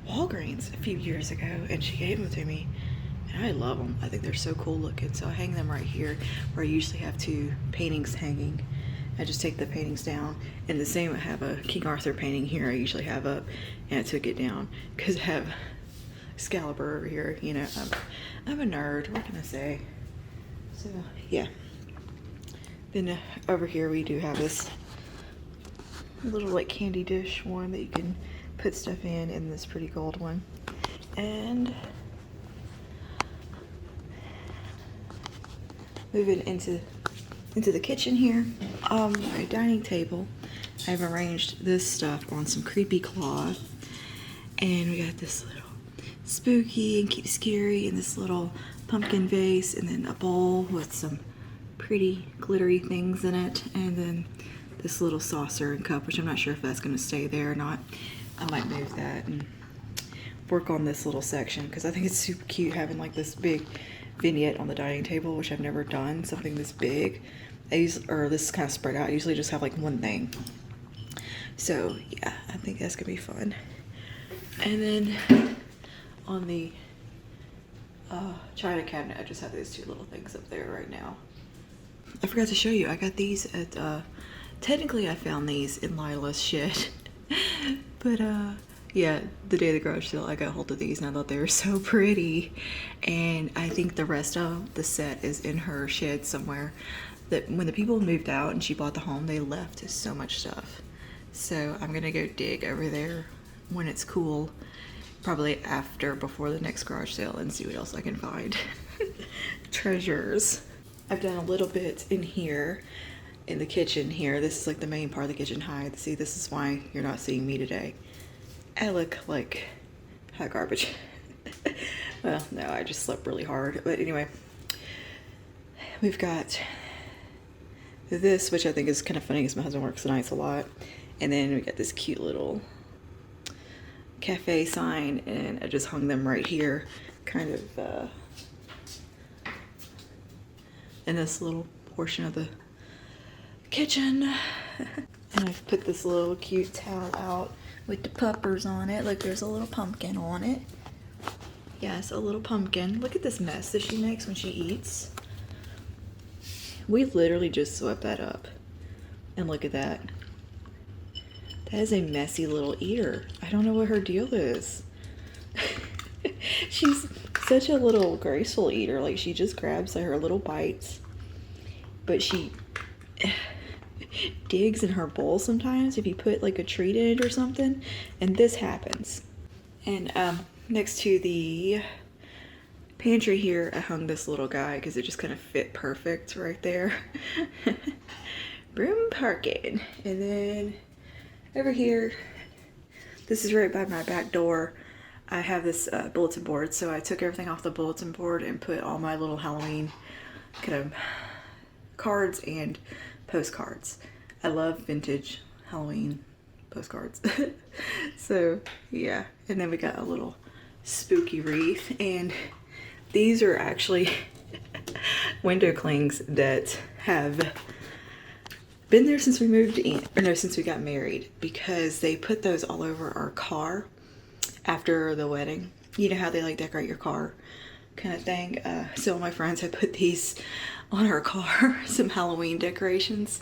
Walgreens a few years ago, and she gave them to me, and I love them. I think they're so cool looking, so I hang them right here where I usually have two paintings hanging. I just take the paintings down, and the same, I have a King Arthur painting here I usually have up, and I took it down because I have Excalibur over here. You know, I'm a nerd, what can I say? So yeah. Then over here we do have this little like candy dish one that you can put stuff in, and this pretty gold one. And moving into the kitchen here, my dining table, I've arranged this stuff on some creepy cloth, and we got this little spooky and keep scary, and this little pumpkin vase, and then a bowl with some pretty glittery things in it, and then this little saucer and cup, which I'm not sure if that's going to stay there or not. I might move that and work on this little section because I think it's super cute having like this big vignette on the dining table, which I've never done something this big. Or this kind of spread out. I usually just have like one thing. So yeah, I think that's gonna be fun. And then on the china cabinet, I just have these two little things up there right now. I forgot to show you, I got these at, technically I found these in Lila's shed. But yeah, the day of the garage sale I got hold of these, and I thought they were so pretty. And I think the rest of the set is in her shed somewhere. That when the people moved out and she bought the home, they left so much stuff. So I'm gonna go dig over there when it's cool, probably before the next garage sale, and see what else I can find. Treasures. I've done a little bit in here, in the kitchen here. This is like the main part of the kitchen hide. See, this is why you're not seeing me today. I look like hot garbage. Well, no, I just slept really hard. But anyway, we've got this, which I think is kind of funny because my husband works the nights a lot. And then we got this cute little cafe sign, and I just hung them right here, kind of in this little portion of the kitchen. And I've put this little cute towel out with the puppers on it. Like there's a little pumpkin on it. Yes, a little pumpkin. Look at this mess that she makes when she eats. We literally just swept that up. And look at that. That is a messy little eater. I don't know what her deal is. She's such a little graceful eater. Like she just grabs her little bites. But she digs in her bowl sometimes if you put like a treat in it or something. And this happens. And next to the pantry here, I hung this little guy because it just kind of fit perfect right there. Broom parking. And then over here, this is right by my back door. I have this bulletin board, so I took everything off the bulletin board and put all my little Halloween kind of cards and postcards. I love vintage Halloween postcards. So yeah, and then we got a little spooky wreath, and these are actually window clings that have Been there since we moved in, or no, since we got married, because they put those all over our car after the wedding. You know how they like decorate your car kind of thing. So my friends had put these on our car, some Halloween decorations.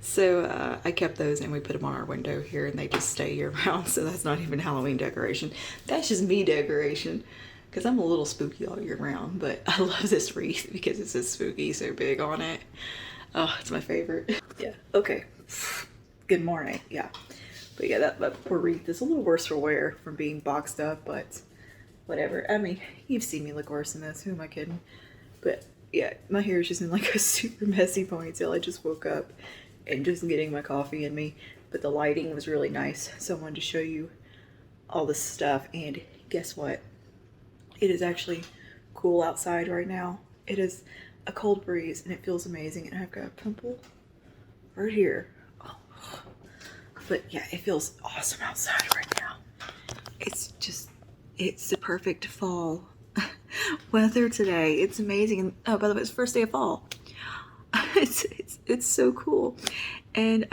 So I kept those and we put them on our window here, and they just stay year round. So that's not even Halloween decoration. That's just me decoration, because I'm a little spooky all year round. But I love this wreath because it says spooky so big on it. Oh, it's my favorite. Yeah, okay. Good morning, yeah. But yeah, that poor wreath is a little worse for wear from being boxed up, but whatever. I mean, you've seen me look worse than this. Who am I kidding? But yeah, my hair is just in like a super messy ponytail. I just woke up and just getting my coffee in me. But the lighting was really nice, so I wanted to show you all this stuff. And guess what? It is actually cool outside right now. It is a cold breeze and it feels amazing. And I've got a pimple right here. Oh. But yeah, it feels awesome outside right now. It's the perfect fall weather today. It's amazing. And oh, by the way, it's the first day of fall. It's so cool. And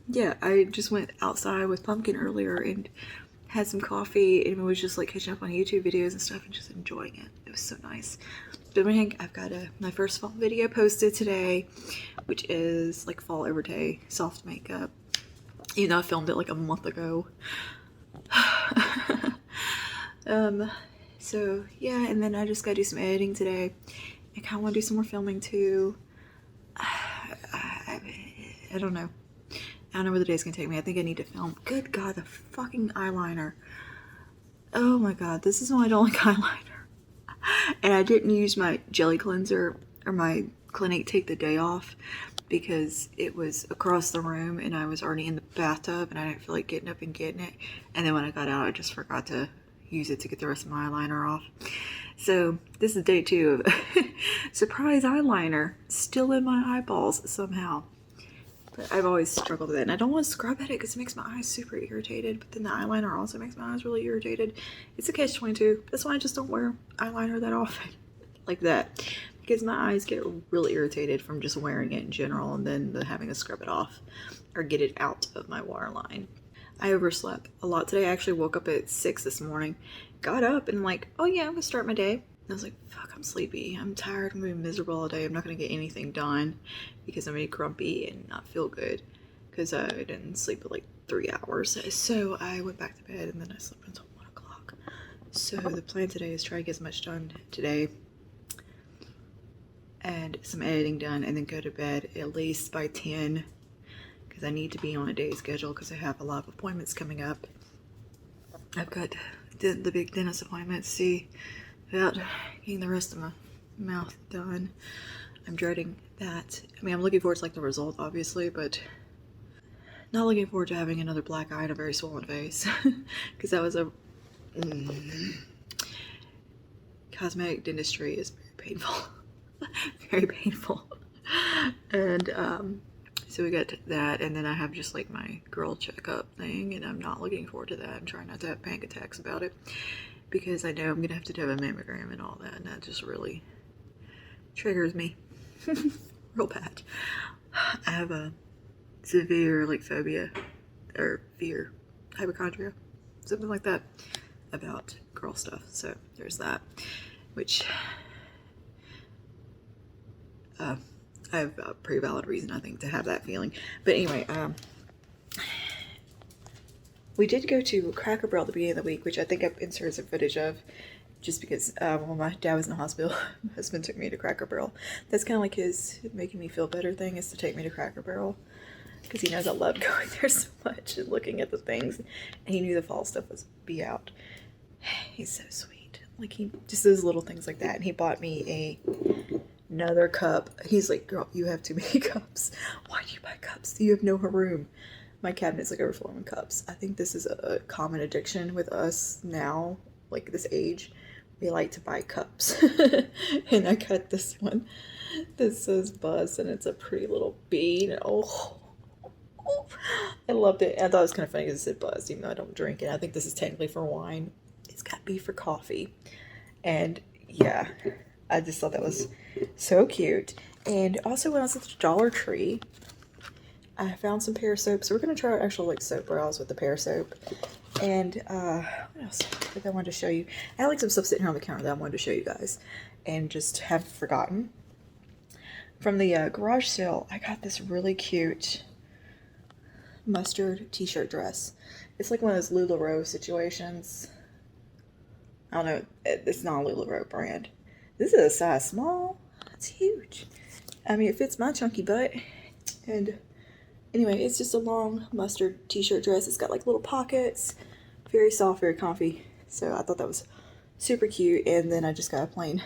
yeah, I just went outside with Pumpkin earlier and had some coffee and was just like catching up on YouTube videos and stuff and just enjoying it. It was so nice. But I've got my first fall video posted today, which is like fall everyday soft makeup. You know, I filmed it like a month ago. So yeah, and then I just gotta do some editing today. I kinda wanna do some more filming too. I don't know. I don't know where the day's gonna take me. I think I need to film. Good God, the fucking eyeliner. Oh my God, this is why I don't like eyeliner. And I didn't use my jelly cleanser or my Clinique Take the Day Off because it was across the room and I was already in the bathtub and I didn't feel like getting up and getting it. And then when I got out, I just forgot to use it to get the rest of my eyeliner off. So this is day 2 of surprise eyeliner still in my eyeballs somehow. But I've always struggled with it, and I don't want to scrub at it because it makes my eyes super irritated, but then the eyeliner also makes my eyes really irritated. It's a catch-22. That's why I just don't wear eyeliner that often like that, because my eyes get really irritated from just wearing it in general and then having to scrub it off or get it out of my waterline. I overslept a lot today. I actually woke up at 6 this morning, got up and like, oh yeah, I'm gonna start my day. And I was like, fuck, I'm sleepy. I'm tired. I'm gonna be miserable all day. I'm not gonna get anything done because I'm gonna be grumpy and not feel good because I didn't sleep for like 3 hours. So I went back to bed and then I slept until 1 o'clock. So the plan today is try to get as much done today and some editing done and then go to bed at least by 10 because I need to be on a day schedule because I have a lot of appointments coming up. I've got the big dentist appointment to see about getting the rest of my mouth done. I'm dreading that. I mean, I'm looking forward to like the result, obviously, but not looking forward to having another black eye and a very swollen face because that was a cosmetic dentistry is very painful. Very painful. And so we got that, and then I have just like my girl checkup thing, and I'm not looking forward to that. I'm trying not to have panic attacks about it because I know I'm gonna have to do a mammogram and all that, and that just really triggers me real bad. I have a severe like phobia or fear, hypochondria, something like that about girl stuff. So there's that, which I have a pretty valid reason, I think, to have that feeling. But anyway, we did go to Cracker Barrel at the beginning of the week, which I think I've inserted some footage of, just because when my dad was in the hospital, my husband took me to Cracker Barrel. That's kind of like his making me feel better thing, is to take me to Cracker Barrel, because he knows I love going there so much and looking at the things, and he knew the fall stuff was be out. He's so sweet. Like, he just does little things like that, and he bought me another cup. He's like, girl, you have too many cups. Why do you buy cups? You have no room. My cabinet's like overflowing with cups. I think this is a common addiction with us now, like this age. We like to buy cups. And I got this one that says Buzz, and it's a pretty little bean. Oh, I loved it. I thought it was kind of funny because it said Buzz, even though I don't drink it. I think this is technically for wine. It's got to be for coffee. And yeah, I just thought that was so cute. And also when I was at the Dollar Tree, I found some pear soap. So we're going to try actual like soap brows with the pear soap. And what else did I want to show you? I had like some stuff sitting here on the counter that I wanted to show you guys and just have forgotten. From the garage sale, I got this really cute mustard t-shirt dress. It's like one of those LuLaRoe situations. I don't know, it's not a LuLaRoe brand. This is a size small. It's huge. I mean, it fits my chunky butt. And anyway, it's just a long mustard t-shirt dress. It's got like little pockets. Very soft, very comfy. So I thought that was super cute. And then I just got a plain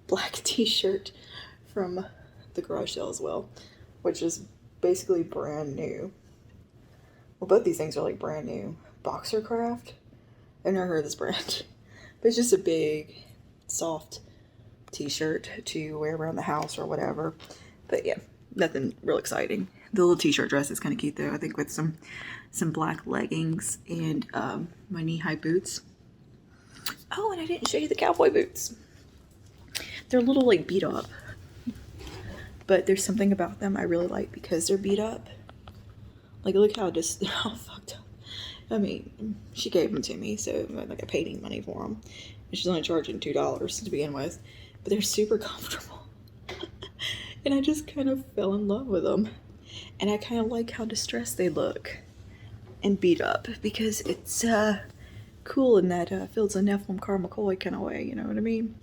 black t-shirt from the garage sale as well, which is basically brand new. Well, both these things are like brand new. Boxer Craft. I've never heard of this brand. But it's just a big, soft t-shirt to wear around the house or whatever. But yeah, nothing real exciting. The little t-shirt dress is kind of cute though. I think with some black leggings and my knee-high boots. Oh, and I didn't show you the cowboy boots. They're a little like beat up. But there's something about them I really like because they're beat up. Like, look how fucked up. I mean, she gave them to me, so like I paid any money for them. And she's only charging $2 to begin with. But they're super comfortable. And I just kind of fell in love with them. And I kind of like how distressed they look. And beat up. Because it's cool in that Fields of Nephilim Carl McCoy kind of way, you know what I mean?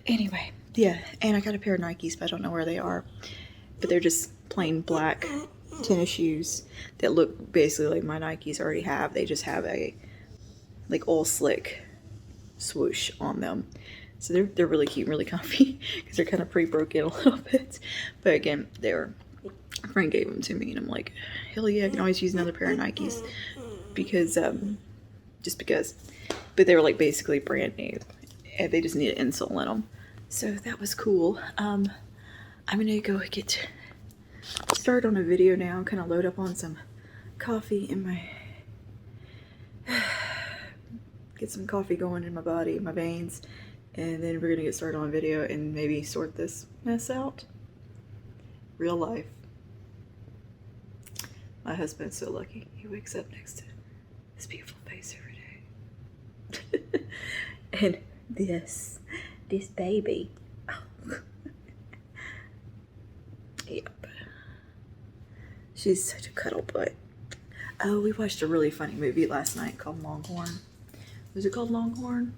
Anyway. Yeah, and I got a pair of Nikes, but I don't know where they are. But they're just plain black tennis shoes that look basically like my Nikes already have. They just have a like all slick swoosh on them. So they're really cute and really comfy because they're kind of pre-broken a little bit. But again, a friend gave them to me and I'm like, hell yeah, I can always use another pair of Nikes because just because. But they were like basically brand new and they just need an insole in them. So that was cool. I'm gonna go start on a video now, kind of load up on some coffee in my, get some coffee going in my body, my veins, and then we're gonna get started on a video and maybe sort this mess out. Real life. My husband's so lucky. He wakes up next to this beautiful face every day. And this baby. Yep. She's such a cuddle butt. Oh, we watched a really funny movie last night called Longhorn. Was it called Longhorn?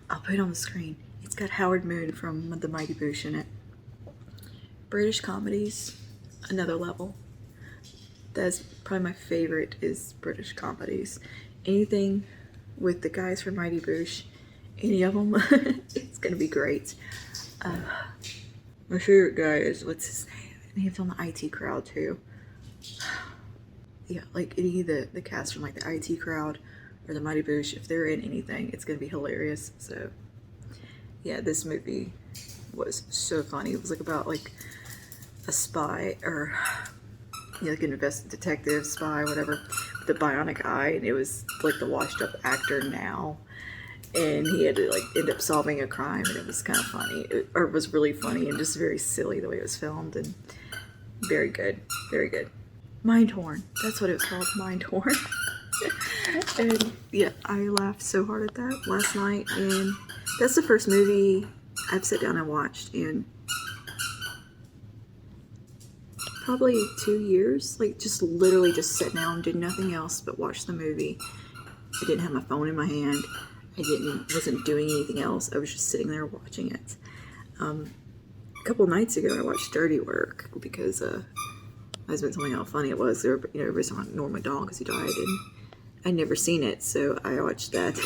I'll put it on the screen. It's got Howard Moon from The Mighty Boosh in it. British comedies, another level. That's probably my favorite is British comedies. Anything with the guys from Mighty Boosh, any of them, it's gonna be great. My favorite guy is, what's his name? And he's on the IT Crowd too. Yeah, like any of the cast from like the IT Crowd or the Mighty Boosh, if they're in anything, it's gonna be hilarious. So yeah, this movie was so funny. It was like about like a spy or like an detective spy, whatever, with the bionic eye, and it was like the washed up actor now, and he had to like end up solving a crime, and it was kind of funny, it was really funny and just very silly the way it was filmed, and very good, very good. Mindhorn, that's what it was called, Mindhorn. And yeah, I laughed so hard at that last night, and that's the first movie I've sat down and watched in probably 2 years, like just literally just sat down, did nothing else but watch the movie. I didn't have my phone in my hand. Wasn't doing anything else. I was just sitting there watching it. A couple nights ago, I watched Dirty Work because my husband told me how funny it was. Everybody's talking about Norm Macdonald because he died, and I'd never seen it, so I watched that.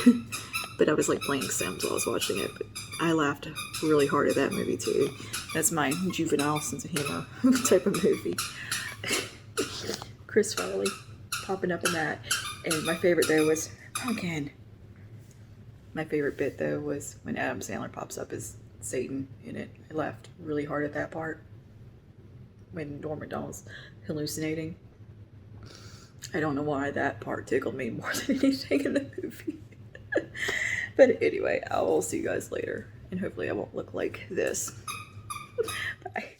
But I was like playing Sims while I was watching it. But I laughed really hard at that movie too. That's my juvenile sense of humor type of movie. Chris Farley popping up in that. And my favorite though was Pumpkin. My favorite bit though was when Adam Sandler pops up as Satan in it. I laughed really hard at that part. When Norm Macdonald's hallucinating. I don't know why that part tickled me more than anything in the movie. But anyway, I will see you guys later. And hopefully I won't look like this. Bye.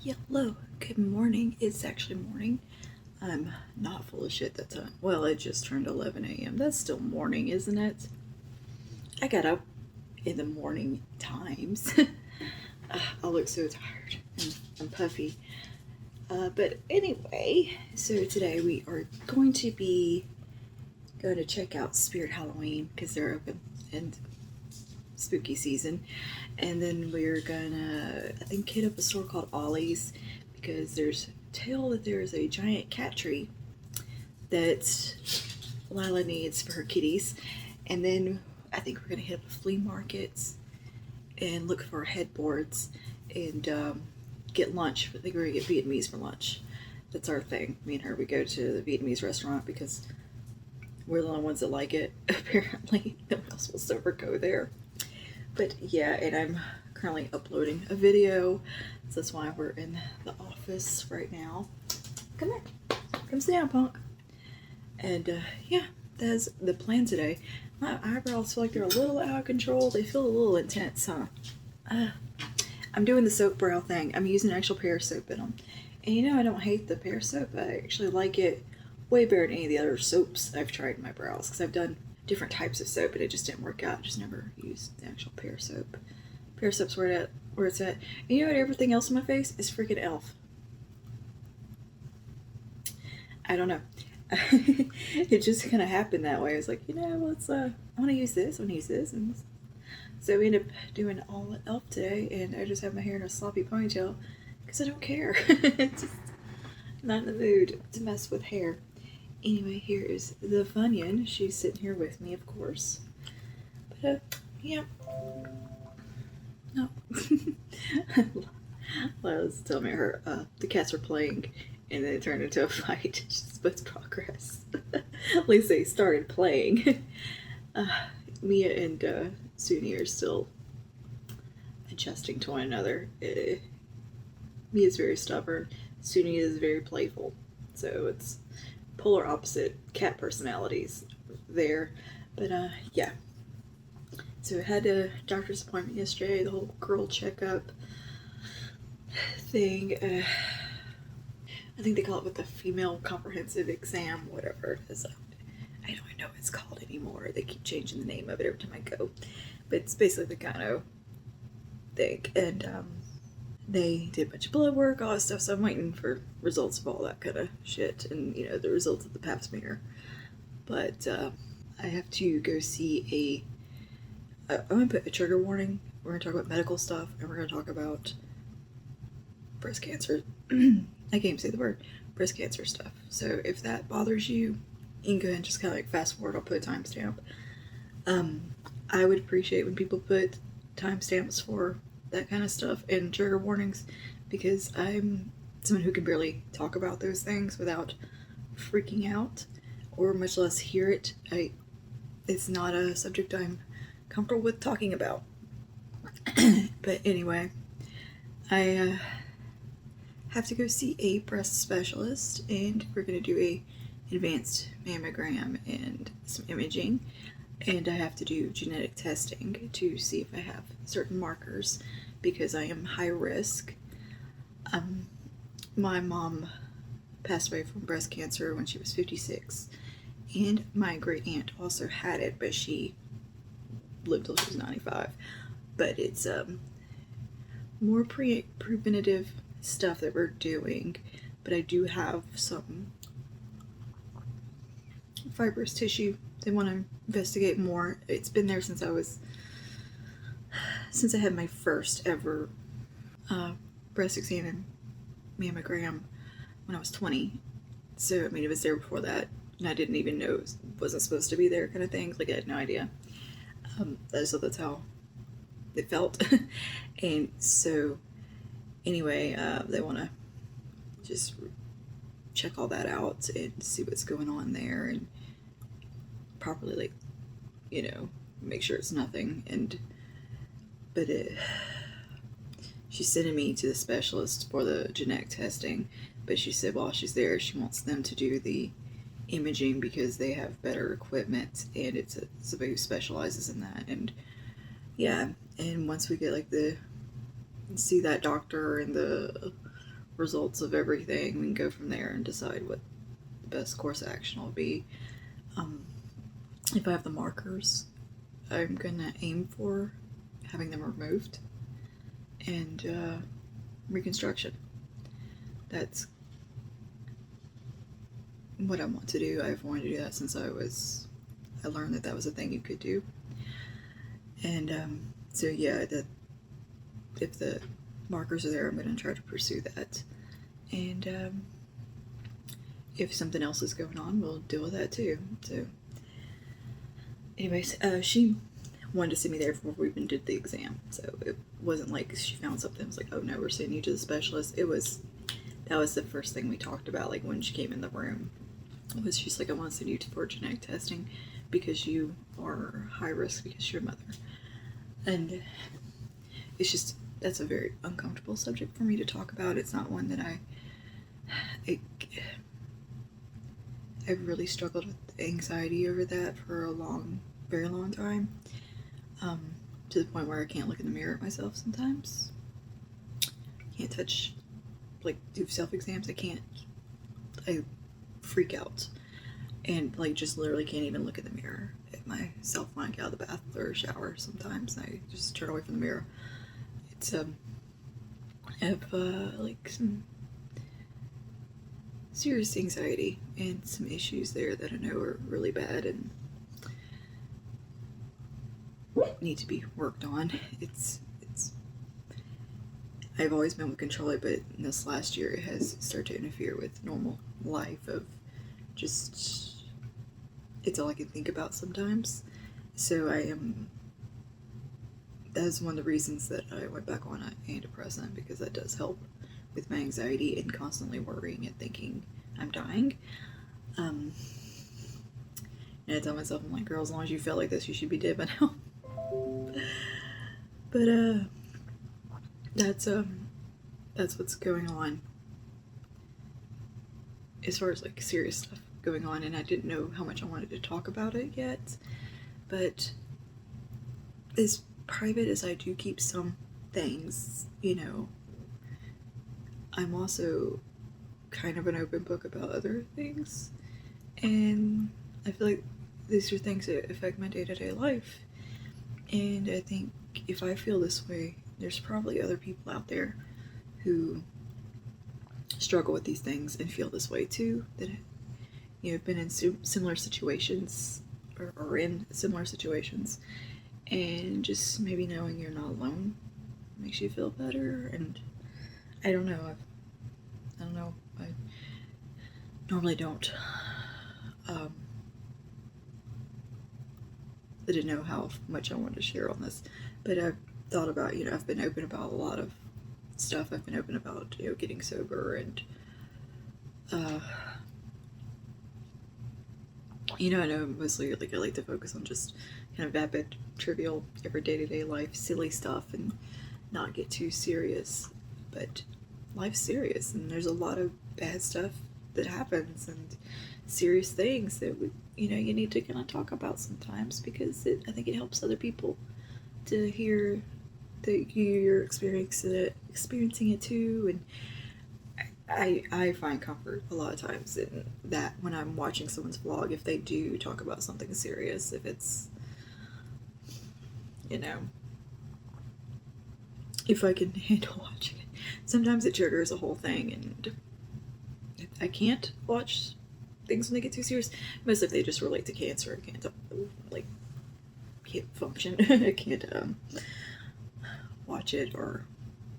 Hello, good morning. It's actually morning. I'm not full of shit that time. Well, it just turned 11 a.m. That's still morning, isn't it? I got up in the morning times. I look so tired and puffy. But anyway, so today we are going to check out Spirit Halloween because they're open and spooky season. And then we're gonna, I think, hit up a store called Ollie's because there's a tale that there's a giant cat tree that Lila needs for her kitties. And then I think we're gonna hit up flea markets and look for headboards and get lunch. I think we're gonna get Vietnamese for lunch. That's our thing. Me and her, we go to the Vietnamese restaurant because we're the only ones that like it. Apparently, no one else will ever go there. But yeah, and I'm currently uploading a video, so that's why we're in the office right now. Come here, come sit down, punk. And yeah, that's the plan today. My eyebrows feel like they're a little out of control. They feel a little intense, huh? I'm doing the soap brow thing. I'm using actual pear soap in them. And you know, I don't hate the pear soap. I actually like it way better than any of the other soaps I've tried in my brows, because I've done different types of soap, but it just didn't work out. I just never used the actual pear soap. Pear soap's where it's at. And you know what? Everything else on my face is freaking elf. I don't know. It just kind of happened that way. I was like, you know, I want to use this. I want to use this, and so we ended up doing all elf today, and I just have my hair in a sloppy ponytail because I don't care. It's just not in the mood to mess with hair. Anyway, here is the Funyun. She's sitting here with me, of course. But, yeah. No. Lila's telling me the cats were playing, and then it turned into a fight. It's just progress. At least they started playing. Mia and Suni are still adjusting to one another. Mia's very stubborn. Suni is very playful. So it's polar opposite cat personalities there. But yeah. So I had a doctor's appointment yesterday, the whole girl checkup thing. I think they call it with the female comprehensive exam, whatever it is. I don't know what it's called anymore. They keep changing the name of it every time I go. But it's basically the gyno thing. And they did a bunch of blood work, all that stuff, so I'm waiting for results of all that kind of shit and, you know, the results of the pap smear. But I have to go see I'm going to put a trigger warning. We're going to talk about medical stuff, and we're going to talk about breast cancer. I can't even say the word. Breast cancer stuff. So if that bothers you, you can go ahead and just kind of like fast forward. I'll put a timestamp. I would appreciate when people put timestamps for that kind of stuff and trigger warnings, because I'm someone who can barely talk about those things without freaking out, or much less hear it. It's not a subject I'm comfortable with talking about. But anyway, I have to go see a breast specialist, and we're going to do a advanced mammogram and some imaging, and I have to do genetic testing to see if I have certain markers, because I am high risk. My mom passed away from breast cancer when she was 56, and my great aunt also had it, but she lived till she was 95. But it's more preventative stuff that we're doing. But I do have some fibrous tissue they want to investigate more. It's been there since I had my first ever breast exam and mammogram when I was 20. So I mean, it was there before that, and I didn't even know it wasn't supposed to be there, kind of thing. Like, I had no idea. So that's how it felt. And so anyway, they want to just check all that out and see what's going on there, and properly, like, you know, make sure it's nothing. But she's sending me to the specialist for the genetic testing, but she said while she's there, she wants them to do the imaging because they have better equipment, and it's somebody who specializes in that. And yeah, and once we get like see that doctor and the results of everything. We can go from there and decide what the best course of action will be. If I have the markers, I'm gonna aim for having them removed and reconstruction. That's what I want to do. I've wanted to do that since I learned that was a thing you could do. And so yeah, that if the markers are there, I'm going to try to pursue that. And if something else is going on, we'll deal with that too. So anyways, she wanted to see me there before we even did the exam. So it wasn't like she found something and was like, oh no, we're sending you to the specialist. That was the first thing we talked about, like when she came in the room. She's like, I want to send you for genetic testing because you are high risk because you're a mother. And it's just, that's a very uncomfortable subject for me to talk about. It's not one that I've really struggled with anxiety over that for a very long time. To the point where I can't look in the mirror at myself sometimes. Can't touch, like, do self-exams. I freak out. And, like, just literally can't even look in the mirror at myself when I get out of the bath or shower sometimes. I just turn away from the mirror. It's, I have, like, some serious anxiety and some issues there that I know are really bad and need to be worked on. I've always been able to control it, but in this last year it has started to interfere with normal life of just, it's all I can think about sometimes. So that is one of the reasons that I went back on an antidepressant, because that does help with my anxiety and constantly worrying and thinking I'm dying. And I tell myself, I'm like, girl, as long as you feel like this, you should be dead by now. But that's what's going on as far as like serious stuff going on, and I didn't know how much I wanted to talk about it yet. But as private as I do keep some things, you know, I'm also kind of an open book about other things, and I feel like these are things that affect my day-to-day life. And I think if I feel this way, there's probably other people out there who struggle with these things and feel this way too, that, you know, have been in similar situations or in similar situations, and just maybe knowing you're not alone makes you feel better. And I don't know, I normally don't I didn't know how much I wanted to share on this, but I've thought about, you know, I've been open about a lot of stuff. I've been open about, you know, getting sober and, you know, I know mostly like I like to focus on just kind of vapid, trivial, every day-to-day life, silly stuff, and not get too serious. But life's serious, and there's a lot of bad stuff that happens and serious things that you know, you need to kind of talk about sometimes, because I think it helps other people to hear that you're experiencing it too. And I find comfort a lot of times in that when I'm watching someone's vlog, if they do talk about something serious, if it's, you know, if I can handle watching it. Sometimes it triggers a whole thing, and I can't watch things when they get too serious. Most if they just relate to cancer, I can't function. I can't watch it or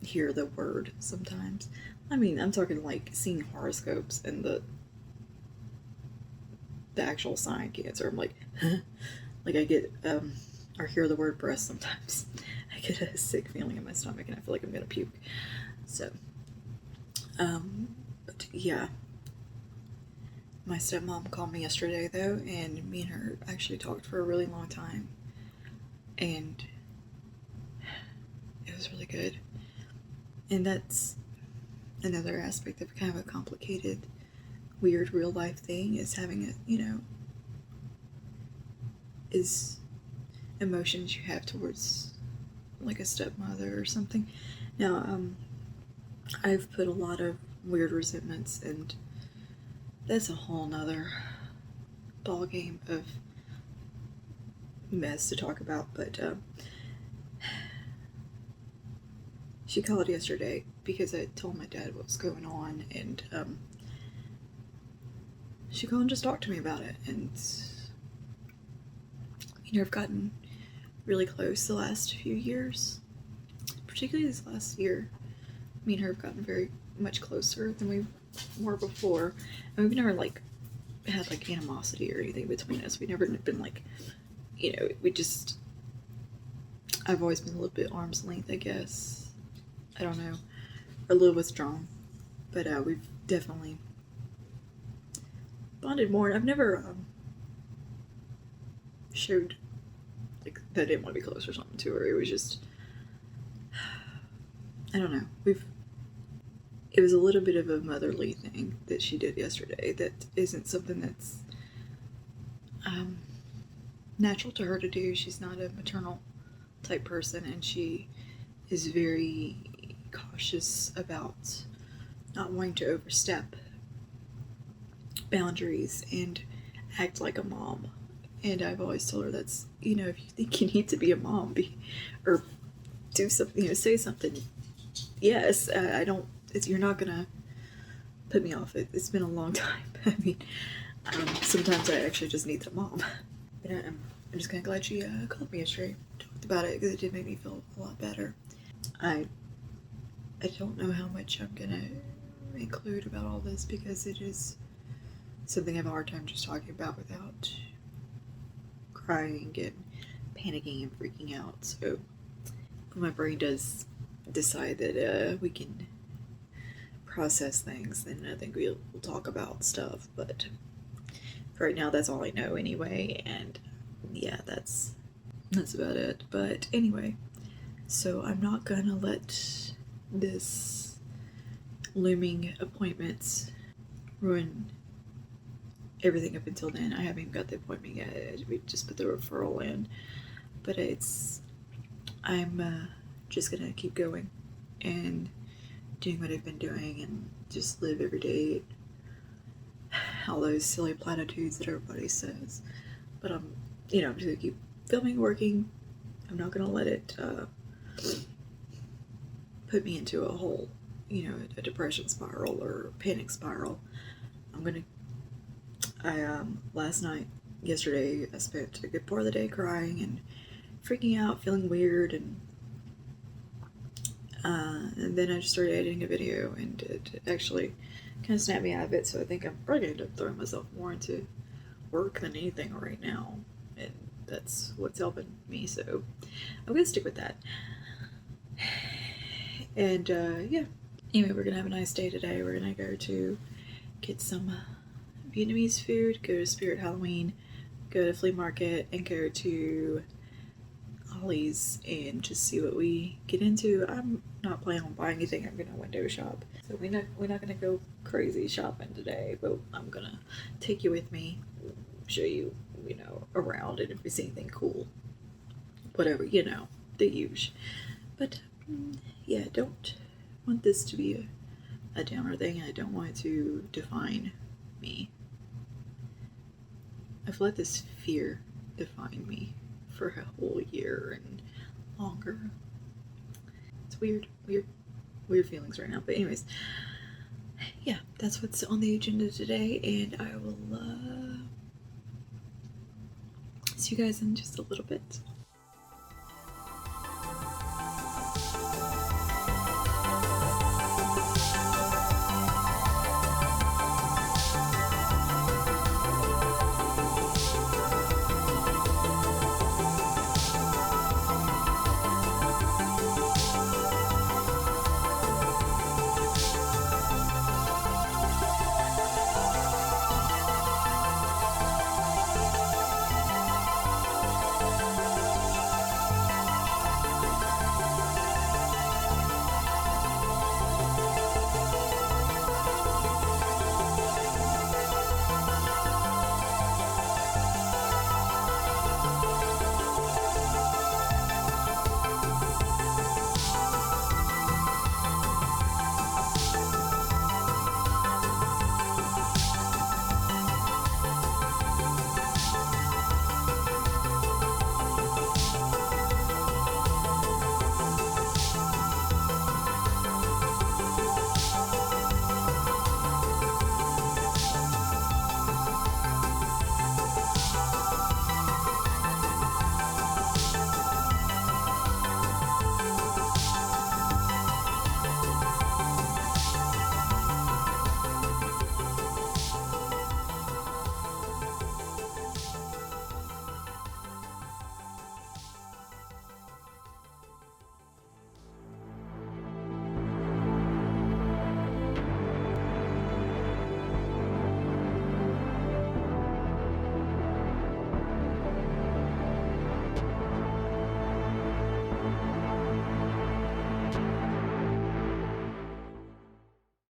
hear the word sometimes. I mean, I'm talking like seeing horoscopes and the actual sign cancer. I'm like, huh? Like I get or hear the word breast sometimes. I get a sick feeling in my stomach and I feel like I'm gonna puke. So, but yeah. My stepmom called me yesterday though, and me and her actually talked for a really long time, and it was really good. And that's another aspect of kind of a complicated, weird real life thing, is having a, you know, is emotions you have towards like a stepmother or something. Now, I've put a lot of weird resentments, and that's a whole nother ball game of mess to talk about. But she called yesterday because I told my dad what was going on, and she called and just talked to me about it. And I've gotten really close the last few years, particularly this last year. Me and her have gotten very much closer than we were before, and we've never had animosity or anything between us. We've never been I've always been a little bit arm's length, I guess. I don't know, a little withdrawn, but we've definitely bonded more. And I've never showed that I didn't want to be close or something to her. It was just, I don't know. It was a little bit of a motherly thing that she did yesterday that isn't something that's natural to her to do. She's not a maternal type person, and she is very cautious about not wanting to overstep boundaries and act like a mom. And I've always told her that's, if you think you need to be a mom, or do something, say something. Yes, you're not gonna put me off. It's been a long time. I mean, sometimes I actually just need the mom. But I'm just kind of glad she called me yesterday, talked about it, because it did make me feel a lot better. I don't know how much I'm gonna include about all this, because it is something I have a hard time just talking about without crying and panicking and freaking out. So when my brain does decide that we can process things, then I think we'll talk about stuff. But for right now, that's all I know anyway, and yeah, that's about it. But anyway, so I'm not gonna let this looming appointment ruin everything up until then. I haven't even got the appointment yet. We just put the referral in, but I'm just gonna keep going and doing what I've been doing and just live every day, all those silly platitudes that everybody says. But I'm just gonna keep filming, working. I'm not gonna let it put me into a hole, a depression spiral or panic spiral. Yesterday, I spent a good part of the day crying and freaking out, feeling weird, and then I just started editing a video, and it actually kind of snapped me out of it. So I think I'm probably gonna end up throwing myself more into work than anything right now, and that's what's helping me. So I'm gonna stick with that. And yeah. Anyway, we're gonna have a nice day today. We're gonna go to get some Vietnamese food, go to Spirit Halloween, go to Flea Market, and go to Ollie's and just see what we get into. I'm not planning on buying anything. I'm gonna window shop. So we're not gonna go crazy shopping today, but I'm gonna take you with me, show you, around, and if we see anything cool, whatever, the usual. But yeah, I don't want this to be a downer thing. I don't want it to define me. I've let this fear define me for a whole year and longer. It's weird feelings right now. But anyways, yeah, that's what's on the agenda today, and I will see you guys in just a little bit.